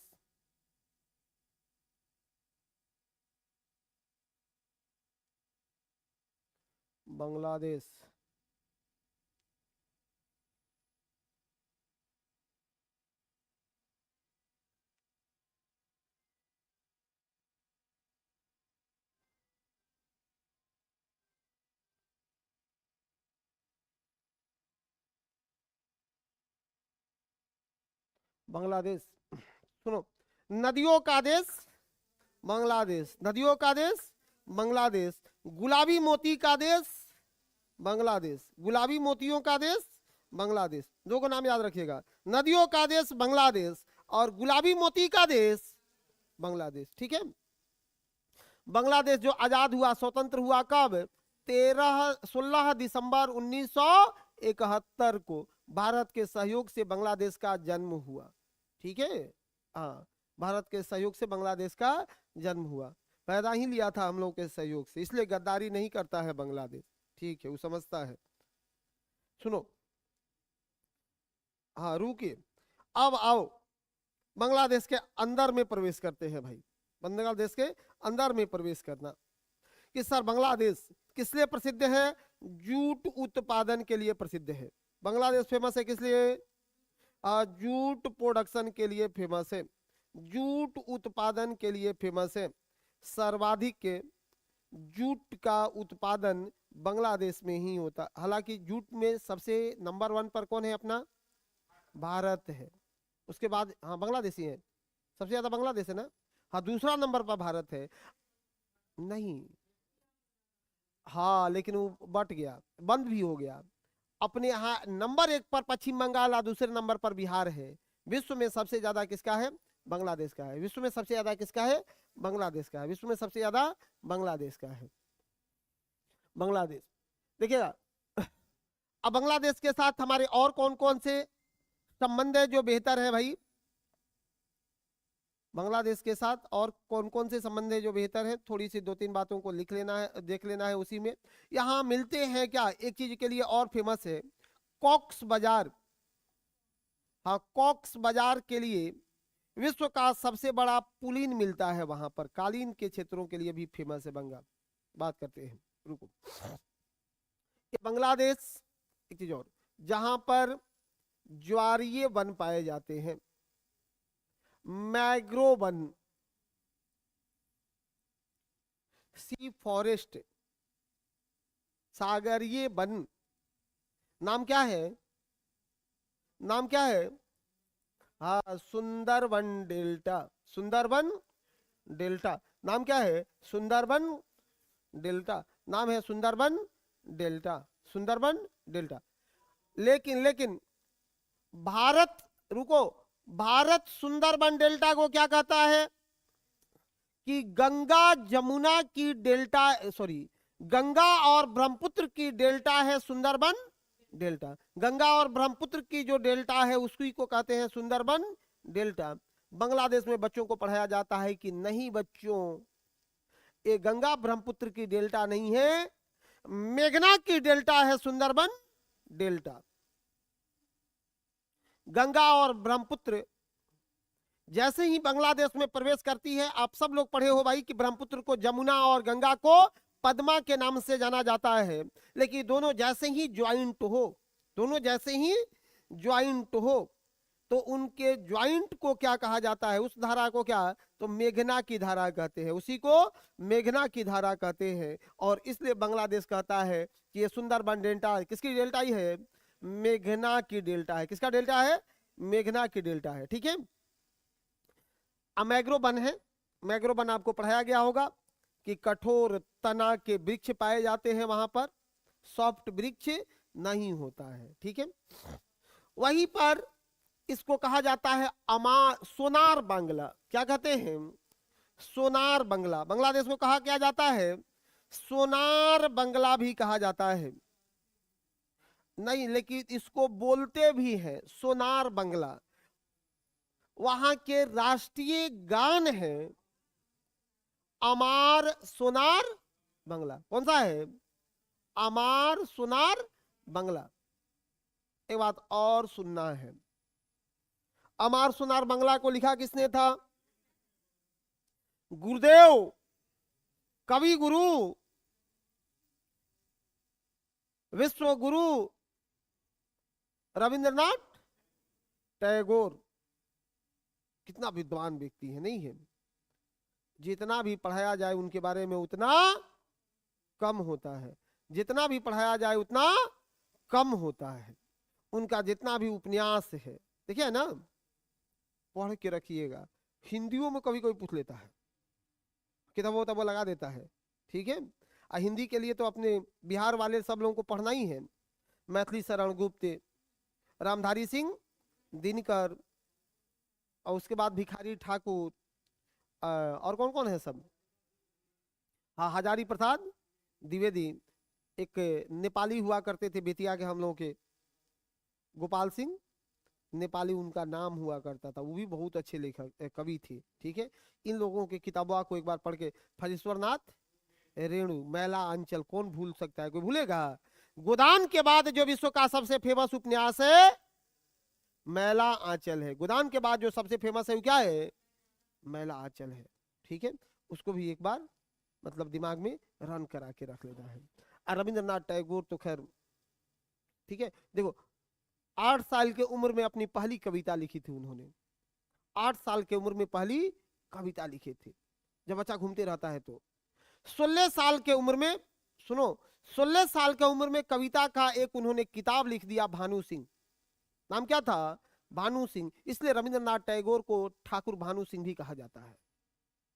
बांग्लादेश। बांग्लादेश, सुनो, नदियों का देश बांग्लादेश, नदियों का देश बांग्लादेश, गुलाबी मोती का देश बांग्लादेश, गुलाबी मोतियों का देश बांग्लादेश, दो को नाम याद रखिएगा, नदियों का देश बांग्लादेश और गुलाबी मोती का देश बांग्लादेश। ठीक है, बांग्लादेश जो आजाद हुआ, स्वतंत्र हुआ कब? 16 दिसंबर 1971 को भारत के सहयोग से बांग्लादेश का जन्म हुआ। ठीक है, हाँ, भारत के सहयोग से बांग्लादेश का जन्म हुआ, पैदा ही लिया था हम लोग के सहयोग से, इसलिए गद्दारी नहीं करता है बांग्लादेश। ठीक है, वो समझता है। सुनो, हाँ रुकिए, अब आओ बांग्लादेश के अंदर में प्रवेश करते हैं भाई, बांग्लादेश के अंदर में प्रवेश करना कि सर बांग्लादेश किस लिए प्रसिद्ध है? जूट उत्पादन के लिए प्रसिद्ध है। बांग्लादेश फेमस है किस लिए? जूट प्रोडक्शन के लिए फेमस है, जूट उत्पादन के लिए फेमस है। सर्वाधिक जूट का उत्पादन बांग्लादेश में ही होता, हालांकि जूट में सबसे नंबर 1 पर कौन है? अपना भारत है, उसके बाद हाँ बांग्लादेश ही है, सबसे ज्यादा बांग्लादेश है ना। हाँ, दूसरा नंबर पर भारत है। नहीं, हाँ लेकिन वो बट गया, बंद भी हो गया। अपने यहाँ नंबर 1 पर पश्चिम बंगाल और दूसरे नंबर पर बिहार है। विश्व में सबसे ज्यादा किसका है? बांग्लादेश का है। विश्व में सबसे ज्यादा किसका है? बांग्लादेश का है। विश्व में सबसे ज्यादा बांग्लादेश का है, बांग्लादेश। देखिएगा, अब बांग्लादेश के साथ हमारे और कौन कौन से संबंध है जो बेहतर है भाई? बांग्लादेश के साथ और कौन कौन से संबंध है जो बेहतर है? थोड़ी सी 2-3 बातों को लिख लेना है, देख लेना है उसी में। यहाँ मिलते हैं क्या, एक चीज के लिए और फेमस है, कॉक्स बाजार। हाँ, कॉक्स बाजार के लिए विश्व का सबसे बड़ा पुलिन मिलता है वहां पर, कालीन के क्षेत्रों के लिए भी फेमस है बंगाल। बात करते हैं, रुको। ये बांग्लादेश, एक चीज और, जहां पर ज्वारीय वन पाए जाते हैं, मैग्रो वन, सी फॉरेस्ट, सागरीय वन। नाम क्या है? नाम क्या है? हाँ, सुंदरबन डेल्टा, सुंदरबन डेल्टा। नाम क्या है? सुंदरबन डेल्टा, नाम है सुंदरबन डेल्टा, सुंदरबन डेल्टा। लेकिन लेकिन भारत, रुको, भारत सुंदरबन डेल्टा को क्या कहता है कि गंगा जमुना की डेल्टा, सॉरी, गंगा और ब्रह्मपुत्र की डेल्टा है सुंदरबन डेल्टा। गंगा और ब्रह्मपुत्र की जो डेल्टा है उसी को कहते हैं सुंदरबन डेल्टा। बांग्लादेश में बच्चों को पढ़ाया जाता है कि नहीं बच्चों, ये गंगा ब्रह्मपुत्र की डेल्टा नहीं है, मेघना की डेल्टा है सुंदरबन डेल्टा। गंगा और ब्रह्मपुत्र जैसे ही बांग्लादेश में प्रवेश करती है, आप सब लोग पढ़े हो भाई कि ब्रह्मपुत्र को जमुना और गंगा को पद्मा के नाम से जाना जाता है, लेकिन दोनों जैसे ही ज्वाइंट हो, दोनों जैसे ही ज्वाइंट हो, तो उनके ज्वाइंट को क्या कहा जाता है? उस धारा को क्या? तो मेघना की धारा कहते हैं, उसी को मेघना की धारा कहते हैं। और इसलिए बांग्लादेश कहता है कि ये सुंदरबन डेल्टा किसकी डेल्टा ही है? मेघना की डेल्टा है। किसका डेल्टा है? मेघना की डेल्टा है। ठीक है, मैग्रो वन है, मैग्रो वन आपको पढ़ाया गया होगा कि कठोर तना के वृक्ष पाए जाते हैं वहां पर, सॉफ्ट वृक्ष नहीं होता है। ठीक है, वहीं पर इसको कहा जाता है सोनार बांग्ला। क्या कहते हैं? सोनार बंगला। बांग्लादेश को कहा क्या जाता है? सोनार बंगला भी कहा जाता है। नहीं, लेकिन इसको बोलते भी हैं सोनार बंगला। वहां के राष्ट्रीय गान है अमार सोनार बंगला। कौन सा है? अमार सोनार बंगला। एक बात और सुनना है, अमार सोनार बंगला को लिखा किसने था? गुरुदेव, कवि गुरु, विश्व गुरु रविंद्रनाथ टैगोर। कितना विद्वान व्यक्ति है, नहीं है? जितना भी पढ़ाया जाए उनके बारे में उतना कम होता है, जितना भी पढ़ाया जाए उतना कम होता है। उनका जितना भी उपन्यास है, देखिए ना, पढ़ के रखिएगा। हिंदियों में कभी कोई पूछ लेता है, किताबों तब लगा देता है, ठीक है। हिंदी के लिए तो अपने बिहार वाले सब लोगों को पढ़ना ही है। मैथिली शरण गुप्त, रामधारी सिंह दिनकर, और उसके बाद भिखारी ठाकुर, और कौन कौन है सब? हाँ, हजारी प्रसाद द्विवेदी। एक नेपाली हुआ करते थे बेतिया के हम लोगों के, गोपाल सिंह नेपाली उनका नाम हुआ करता था। वो भी बहुत अच्छे लेखक कवि थे, ठीक है। इन लोगों की किताबों को एक बार पढ़ के, फरीश्वर नाथ रेणु, मैला अंचल, कौन भूल सकता है? कोई भूलेगा? गोदान के बाद जो विश्व का सबसे फेमस उपन्यास है मैला आंचल है। गोदान के बाद जो सबसे फेमस है वो क्या है? मैला आंचल है, ठीक है। उसको भी एक बार मतलब दिमाग में रन करा के रख लेना है। और रविंद्रनाथ टैगोर तो खैर ठीक है। देखो, 8 साल के उम्र में अपनी पहली कविता लिखी थी उन्होंने। 8 साल के उम्र में पहली कविता लिखी थी। जब बच्चा घूमते रहता है तो 16 साल के उम्र में, सुनो, 16 साल के उम्र में कविता का एक उन्होंने किताब लिख दिया, भानु सिंह। नाम क्या था? भानु सिंह। इसलिए रविंद्रनाथ टैगोर को ठाकुर भानु सिंह भी कहा जाता है।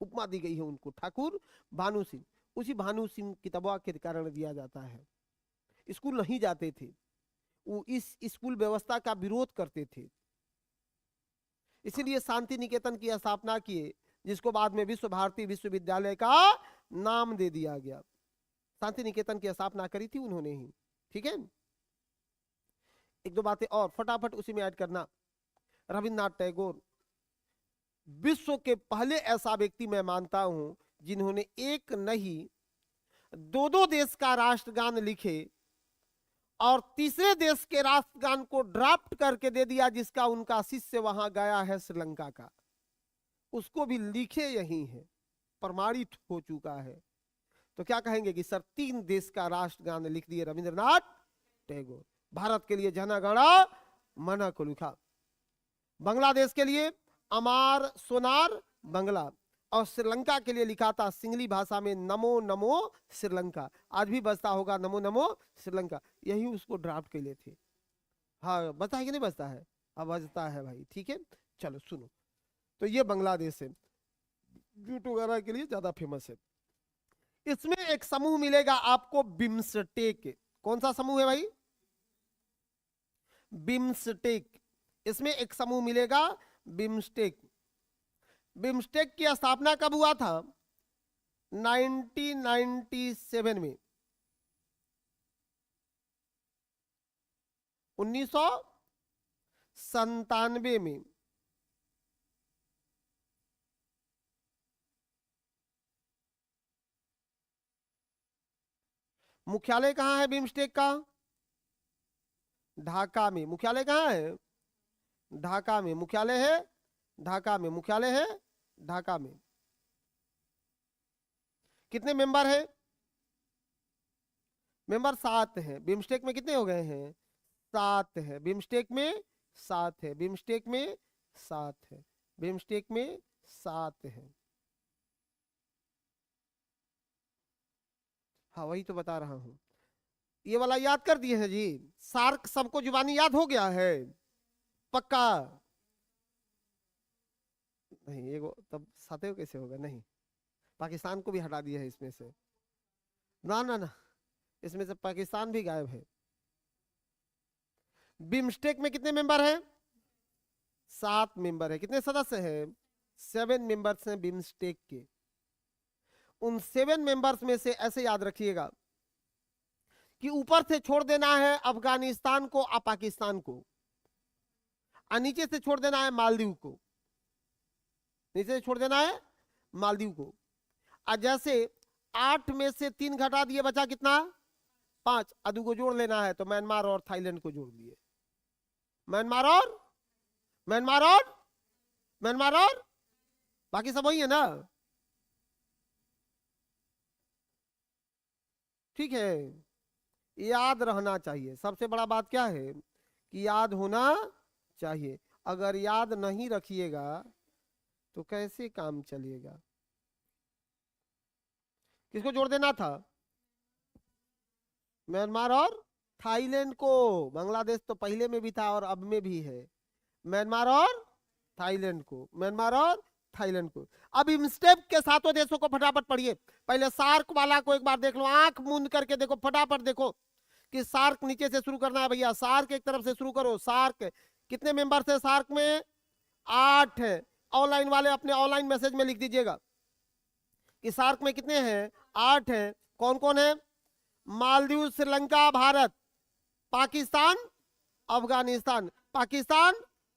उपमा दी गई है उनको, ठाकुर भानु सिंह। उसी भानु सिंह किताबों के कारण दिया जाता है। स्कूल नहीं जाते थे वो, इस स्कूल व्यवस्था का विरोध करते थे, इसीलिए शांति निकेतन की स्थापना किए, जिसको बाद में विश्व भारती विश्वविद्यालय का नाम दे दिया गया। शांति निकेतन की स्थापना करी थी उन्होंने ही, ठीक है। एक दो बातें और फटाफट उसी में ऐड करना। रविन्द्रनाथ टैगोर विश्व के पहले ऐसा व्यक्ति मैं मानता हूं जिन्होंने एक नहीं 2-2 देश का राष्ट्रगान लिखे और तीसरे देश के राष्ट्रगान को ड्राफ्ट करके दे दिया, जिसका उनका शिष्य वहां गया है श्रीलंका का, उसको भी लिखे यही है, प्रमाणित हो चुका है। तो क्या कहेंगे कि सर 3 देश का राष्ट्रगान लिख दिए रविंद्रनाथ टैगोर। भारत के लिए जनगणा मन को लिखा, बांग्लादेश के लिए अमार सोनार बंगला, और श्रीलंका के लिए लिखा था सिंगली भाषा में नमो नमो श्रीलंका। आज भी बजता होगा नमो नमो श्रीलंका, यही उसको ड्राफ्ट के लिए थे। हाँ, बजता है कि नहीं बजता है? हाँ, बजता है भाई, ठीक है। चलो सुनो, तो ये बांग्लादेश है, जूट वगैरह के लिए ज्यादा फेमस है। इसमें एक समूह मिलेगा आपको, बिम्स्टेक। कौन सा समूह है भाई? बिम्स्टेक। इसमें एक समूह मिलेगा, बिम्स्टेक। बिम्स्टेक की स्थापना कब हुआ था? 1997 में, 1997 में। मुख्यालय कहां है बिम्स्टेक का? ढाका में। मुख्यालय कहां है? ढाका में मुख्यालय है, ढाका में मुख्यालय है, ढाका में। कितने मेंबर है? मेंबर 7 हैं। बिम्स्टेक में कितने हो गए हैं? 7 है। बिम्स्टेक में 7 है, बिम्स्टेक में 7 है, बिम्स्टेक में 7 है। हाँ, वही तो बता रहा हूं। ये वाला याद कर दिए हैं जी? सार्क सबको जुबानी याद हो गया है पक्का? नहीं, ये तब सातों कैसे होगा? नहीं, पाकिस्तान को भी हटा दिया है इसमें से। ना ना ना, इसमें से पाकिस्तान भी गायब है। बिम्स्टेक में कितने मेंबर हैं? 7 मेंबर है। कितने सदस्य हैं? 7 मेंबर्स हैं बिम्स्टेक के। उन 7 मेंबर्स में से ऐसे याद रखिएगा कि ऊपर से छोड़ देना है अफगानिस्तान को और पाकिस्तान को, और नीचे से छोड़ देना है मालदीव को। नीचे से छोड़ देना है मालदीव को। और जैसे 8 में से 3 घटा दिए, बचा कितना? 5। अदू को जोड़ लेना है तो म्यांमार और थाईलैंड को जोड़ दिए। म्यांमार और म्यांमार और म्यांमार और बाकी सब वही है ना? ठीक है, याद रहना चाहिए। सबसे बड़ा बात क्या है कि याद होना चाहिए। अगर याद नहीं रखिएगा तो कैसे काम चलेगा? किसको जोड़ देना था? म्यांमार और थाईलैंड को। बांग्लादेश तो पहले में भी था और अब में भी है। म्यांमार और थाईलैंड को, म्यांमार और थाईलैंड को। अब इन स्टेप के सातों देशों को फटाफट पढ़िए। पहले सार्क वाला को एक बार देख लो, आंख मूंद करके देखो, फटाफट देखो कि सार्क नीचे से शुरू करना है भैया। सार्क एक तरफ से शुरू करो। सार्क कितने मेंबर्स है? सार्क में 8 है। ऑनलाइन वाले अपने ऑनलाइन मैसेज में लिख दीजिएगा कि सार्क में कितने हैं? 8 हैं। कौन कौन है? मालदीव, श्रीलंका, भारत, पाकिस्तान, अफगानिस्तान, पाकिस्तान,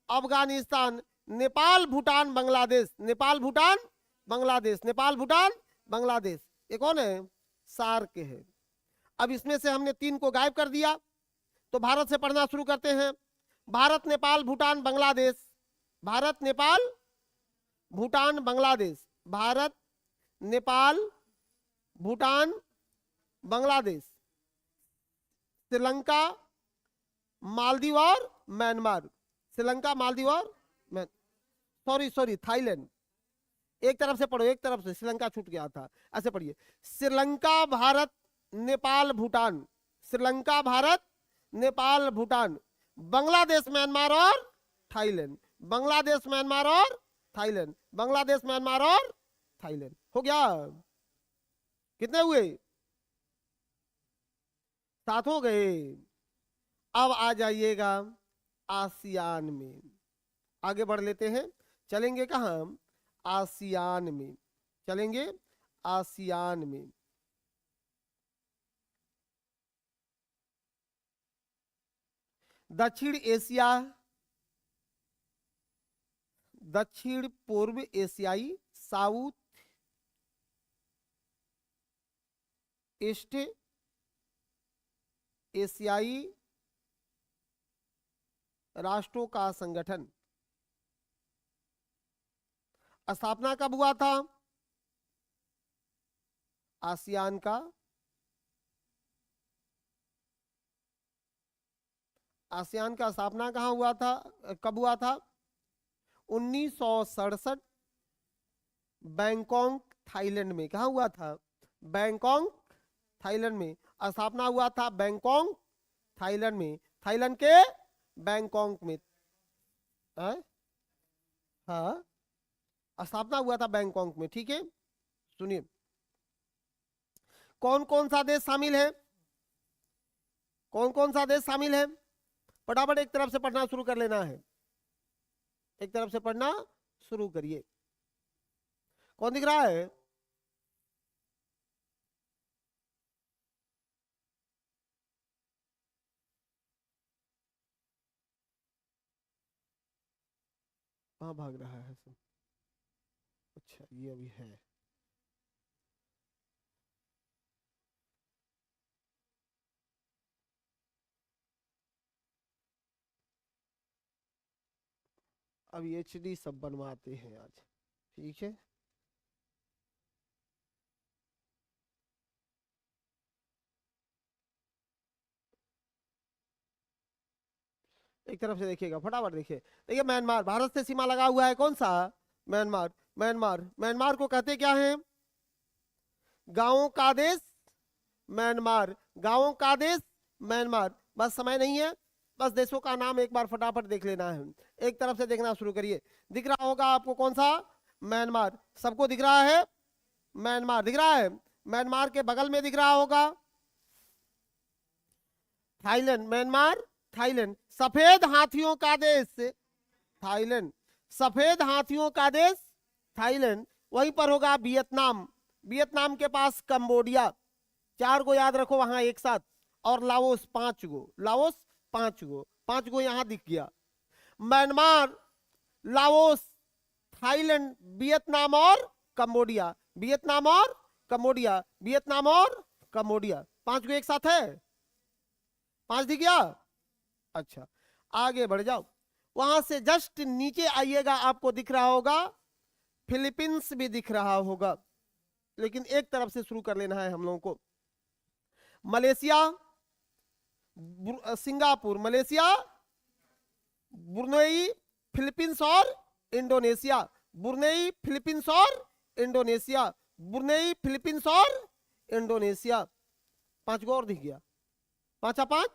अफगानिस्तान, नेपाल, भूटान, बांग्लादेश, नेपाल, भूटान, बांग्लादेश, नेपाल, भूटान, बांग्लादेश। ये कौन है? सार्क है। अब इसमें से हमने 3 को गायब कर दिया, तो भारत से पढ़ना शुरू करते हैं। भारत, नेपाल, भूटान, बांग्लादेश। भारत, नेपाल, भूटान, बांग्लादेश। भारत, नेपाल, भूटान, बांग्लादेश, श्रीलंका, मालदीव और म्यांमार। श्रीलंका, मालदीव और सॉरी थाईलैंड। एक तरफ से पढ़ो, एक तरफ से, श्रीलंका छूट गया था। ऐसे पढ़िए, श्रीलंका, भारत, नेपाल, भूटान। श्रीलंका, भारत, नेपाल, भूटान, बांग्लादेश, म्यांमार और थाईलैंड। बांग्लादेश, म्यांमार और थाईलैंड, बांग्लादेश, म्यांमार और थाईलैंड। हो गया? कितने हुए? 7 हो गए। अब आ जाइएगा आसियान में। आगे बढ़ लेते हैं। चलेंगे कहां? आसियान में चलेंगे। आसियान में दक्षिण एशिया, दक्षिण पूर्व एशियाई, साउथ ईस्ट एशियाई राष्ट्रों का संगठन। स्थापना कब हुआ था आसियान का? आसियान का स्थापना कहाँ हुआ था, कब हुआ था? 1967 बैंकॉक, थाईलैंड में। कहाँ हुआ था? बैंकॉक, थाईलैंड में। स्थापना हुआ था बैंकॉक, थाईलैंड में। थाईलैंड के बैंकॉक में। हाँ, स्थापना हुआ था बैंकॉक में। ठीक है, सुनिए, कौन कौन सा देश शामिल है? कौन कौन सा देश शामिल है? फटाफट एक तरफ से पढ़ना शुरू कर लेना है। एक तरफ से पढ़ना शुरू करिए। कौन दिख रहा है? कहाँ भाग रहा है सब? अच्छा, ये अभी है। अभी एचडी सब बनवाते हैं आज। ठीक है, एक तरफ से देखिएगा, फटाफट देखिए। देखिए, म्यांमार भारत से सीमा लगा हुआ है। कौन सा? म्यांमार। म्यांमार, म्यांमार को कहते क्या है? गांवों का देश म्यांमार। गांवों का देश म्यांमार। बस समय नहीं है, बस देशों का नाम एक बार फटाफट देख लेना है। एक तरफ से देखना शुरू करिए। दिख रहा होगा आपको कौन सा? म्यांमार। सबको दिख रहा है? म्यांमार दिख रहा है। म्यांमार के बगल में दिख रहा होगा थाईलैंड। Myanmar, Thailand. सफेद हाथियों का देश थाईलैंड, सफेद हाथियों का देश थाईलैंड। वहीं पर होगा वियतनाम, वियतनाम के पास कंबोडिया, 4 गो याद रखो वहां एक साथ, और लाओस 5 गो, लाओस 5 गो, 5 गो यहां दिख गया। म्यांमार, लाओस, थाईलैंड, वियतनाम और कंबोडिया, वियतनाम और कंबोडिया, वियतनाम और कंबोडिया, 5 गो एक साथ है, 5 दिख गया। अच्छा आगे बढ़ जाओ, वहां से जस्ट नीचे आइएगा, आपको दिख रहा होगा फिलीपींस भी दिख रहा होगा, लेकिन एक तरफ से शुरू कर लेना है हम लोगों को। Malaysia, Singapore, Malaysia, Brunei, Philippines और इंडोनेशिया, ब्रुनेई, फिलीपींस और इंडोनेशिया, ब्रुनेई, फिलीपींस और इंडोनेशिया, 5 गो और दिख गया। 5 5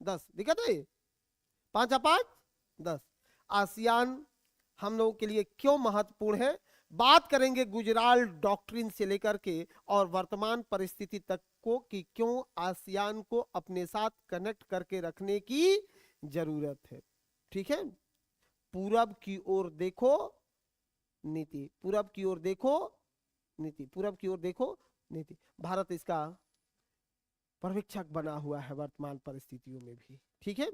10 दिखा था ये, 5 5 10। आसियान हम लोगों के लिए क्यों महत्वपूर्ण है, बात करेंगे गुजराल डॉक्ट्रिन से लेकर के और वर्तमान परिस्थिति तक को, कि क्यों आसियान को अपने साथ कनेक्ट करके रखने की जरूरत है। ठीक है, पूरब की ओर देखो नीति, पूरब की ओर देखो नीति, पूरब की ओर देखो नीति। भारत इसका पर्यवेक्षक बना हुआ है वर्तमान परिस्थितियों में भी। ठीक है,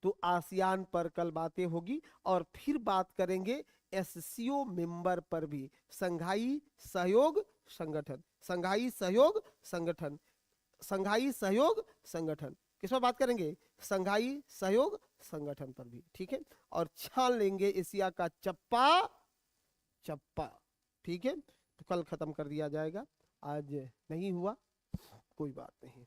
तो आसियान पर कल बातें होगी और फिर बात करेंगे एससीओ मेंबर पर भी, संघाई सहयोग संगठन, संघाई सहयोग संगठन, संघाई सहयोग संगठन, किस पर बात करेंगे, संघाई सहयोग संगठन पर भी। ठीक है, और छान लेंगे एशिया का चप्पा चप्पा। ठीक है, तो कल खत्म कर दिया जाएगा, आज नहीं हुआ कोई बात नहीं।